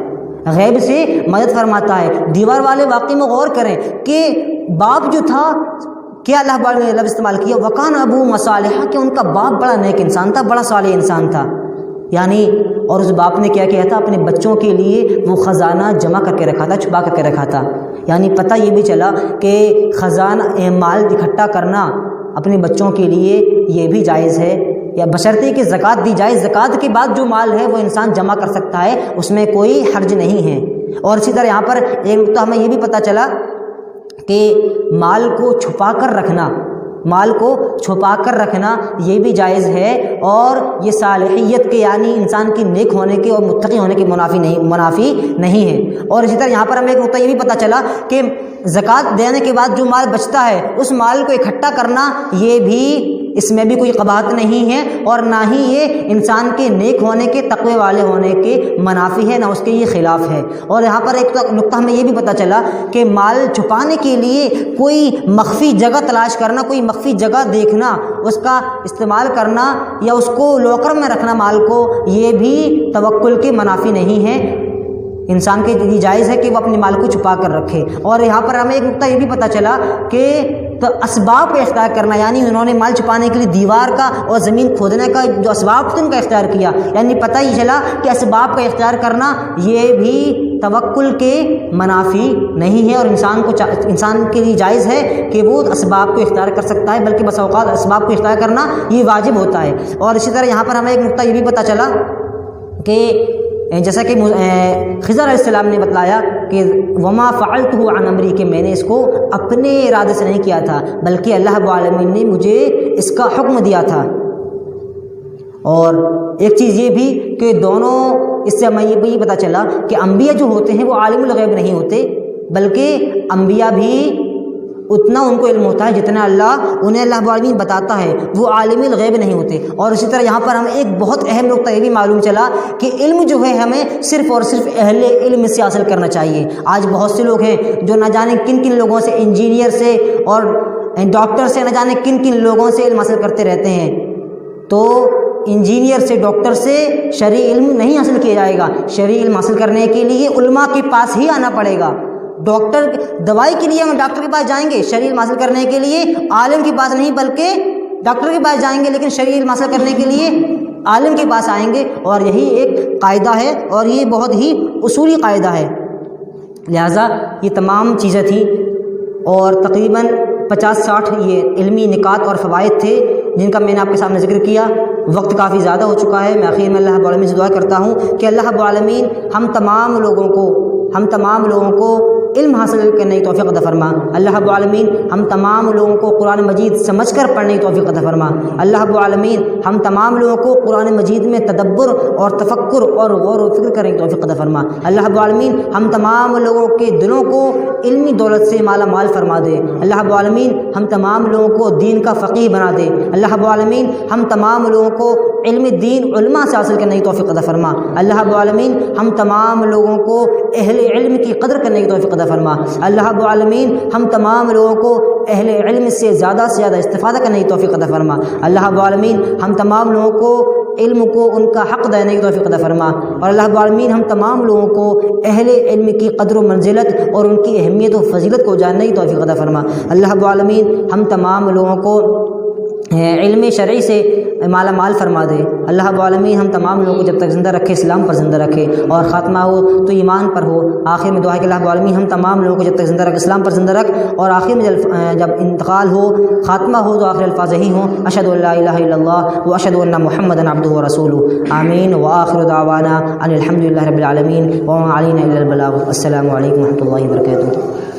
غیب سے مدد فرماتا ہے۔ دیوار والے واقعے میں غور کریں کہ باپ جو تھا، کیا اللہ تعالیٰ نے لفظ استعمال کیا وَكَانَ أَبُوهُمَا صَالِحًا، کہ ان کا باپ بڑا نیک انسان تھا، بڑا صالح انسان تھا، یعنی اور اس باپ نے کیا کیا تھا، اپنے بچوں کے لیے وہ خزانہ جمع کر کے رکھا تھا، چھپا کر کے رکھا تھا۔ یعنی پتہ یہ بھی چلا کہ خزانہ مال اکٹھا کرنا اپنے بچوں کے لیے یہ بھی جائز ہے، یا بشرطے کہ زکوٰۃ دی جائے، زکوٰۃ کے بعد جو مال ہے وہ انسان جمع کر سکتا ہے، اس میں کوئی حرج نہیں ہے۔ اور اسی طرح یہاں پر ایک نقطہ ہمیں یہ بھی پتہ چلا کہ مال کو چھپا کر رکھنا یہ بھی جائز ہے، اور یہ صالحیت کے یعنی انسان کی نیک ہونے کے اور متقی ہونے کے منافی نہیں ہے۔ اور اسی طرح یہاں پر ہمیں ایک نقطہ یہ بھی پتہ چلا کہ زکوٰۃ دینے کے بعد جو مال بچتا ہے اس مال کو اکٹھا کرنا، یہ بھی اس میں بھی کوئی قباحت نہیں ہے، اور نہ ہی یہ انسان کے نیک ہونے کے، تقوی والے ہونے کے منافی ہے، نہ اس کے یہ خلاف ہے۔ اور یہاں پر ایک نقطہ ہمیں یہ بھی پتہ چلا کہ مال چھپانے کے لیے کوئی مخفی جگہ تلاش کرنا، کوئی مخفی جگہ دیکھنا، اس کا استعمال کرنا یا اس کو لاکر میں رکھنا مال کو، یہ بھی توکل کے منافی نہیں ہے۔ انسان کے لیے جائز ہے کہ وہ اپنے مال کو چھپا کر رکھے۔ اور یہاں پر ہمیں ایک نقطہ یہ بھی پتہ چلا کہ اسباب کا اختیار کرنا، یعنی انہوں نے مال چھپانے کے لیے دیوار کا اور زمین کھودنے کا جو اسباب تھے ان کا اختیار کیا، یعنی پتہ ہی چلا کہ اسباب کا اختیار کرنا یہ بھی توکل کے منافی نہیں ہے، اور انسان کے لیے جائز ہے کہ وہ اسباب کو اختیار کر سکتا ہے، بلکہ بس اوقات اسباب کو اختیار کرنا یہ واجب ہوتا ہے۔ اور اسی طرح یہاں پر ہمیں ایک نقطہ یہ بھی پتہ چلا کہ جیسا کہ خضر علیہ السلام نے بتلایا کہ وما فعلته عن امری، کہ میں نے اس کو اپنے ارادے سے نہیں کیا تھا، بلکہ اللہ رب العالمین نے مجھے اس کا حکم دیا تھا۔ اور ایک چیز یہ بھی کہ دونوں، اس سے ہمیں یہ بھی پتہ چلا کہ انبیاء جو ہوتے ہیں وہ عالم الغیب نہیں ہوتے، بلکہ انبیاء بھی اتنا ان کو علم ہوتا ہے جتنا انہیں اللہ العالمین بتاتا ہے، وہ عالم الغیب نہیں ہوتے۔ اور اسی طرح یہاں پر ہمیں ایک بہت اہم نقطہ یہ بھی معلوم چلا کہ علم جو ہے ہمیں صرف اور صرف اہل علم سے حاصل کرنا چاہیے۔ آج بہت سے لوگ ہیں جو نہ جانے کن کن لوگوں سے، انجینئر سے اور ڈاکٹر سے نہ جانے کن کن لوگوں سے علم حاصل کرتے رہتے ہیں، تو انجینئر سے، ڈاکٹر سے شرعی علم نہیں حاصل کیا جائے گا۔ شرعی علم حاصل کرنے کے لیے علماء کے پاس ہی آنا پڑے گا۔ ڈاکٹر دوائی کے لیے ہم ڈاکٹر کے پاس جائیں گے، شرعی علم حاصل کرنے کے لیے عالم کے پاس نہیں بلکہ ڈاکٹر کے پاس جائیں گے، لیکن شرعی علم حاصل کرنے کے لیے عالم کے پاس آئیں گے، اور یہی ایک قاعدہ ہے، اور یہ بہت ہی اصولی قاعدہ ہے۔ لہٰذا یہ تمام چیزیں تھیں، اور تقریباً 50-60 یہ علمی نکات اور فوائد تھے جن کا میں نے آپ کے سامنے ذکر کیا۔ وقت کافی زیادہ ہو چکا ہے۔ میں آخر میں اللہ رب العالمین سے دعا کرتا ہوں کہ اللہ رب العالمین ہم تمام لوگوں کو علم حاصل کرنے کی توفیق عطا فرما۔ اللہ رب العالمین ہم تمام لوگوں کو قرآن مجید سمجھ کر پڑھنے کی توفیق عطا فرما۔ اللہ رب العالمین ہم تمام لوگوں کو قرآن مجید میں تدبر اور تفکر اور غور و فکر کرنے کی توفیق عطا فرما۔ اللہ رب العالمین ہم تمام لوگوں کے دلوں کو علمی دولت سے مالا مال فرما دے۔ اللہ رب العالمین ہم تمام لوگوں کو دین کا فقیہ بنا دے۔ اللہ رب العالمین ہم تمام لوگوں کو علم دین علماء سے حاصل کرنے کی توفیق عطا فرما۔ اللہ رب العالمین ہم تمام لوگوں کو اہل علم کی قدر کرنے کی توفیق عطا فرما۔ اللہ رب العالمین ہم تمام لوگوں کو اہل علم سے زیادہ استفادہ کرنے کی توفیق عطا فرما۔ اللہ رب العالمین ہم تمام لوگوں کو علم کو ان کا حق دینے کی توفیق عطا فرما، اور اللہ رب العالمین ہم تمام لوگوں کو اہل علم کی قدر و منزلت اور ان کی اہمیت و فضیلت کو جاننے کی توفیق عطا فرما۔ اللہ رب العالمین ہم تمام لوگوں کو علم شرعی سے مالا مال فرما دے۔ اللہ رب العالمین ہم تمام لوگوں کو جب تک زندہ رکھے اسلام پر زندہ رکھے، اور خاتمہ ہو تو ایمان پر ہو۔ آخر میں دعا ہے کہ اللہ رب العالمین ہم تمام لوگوں کو جب تک زندہ رکھ اسلام پر زندہ رکھ، اور آخر میں جب انتقال ہو، خاتمہ ہو، تو آخر الفاظ یہی ہوں: اشہد ان لا الہ الا اللہ واشہد ان محمدا عبدہ ورسولہ۔ آمین وآخر دعوانا ان الحمد للہ رب العالمین وما علینا الا البلاغ۔ السلام علیکم و رحمۃ اللہ وبرکاتہ۔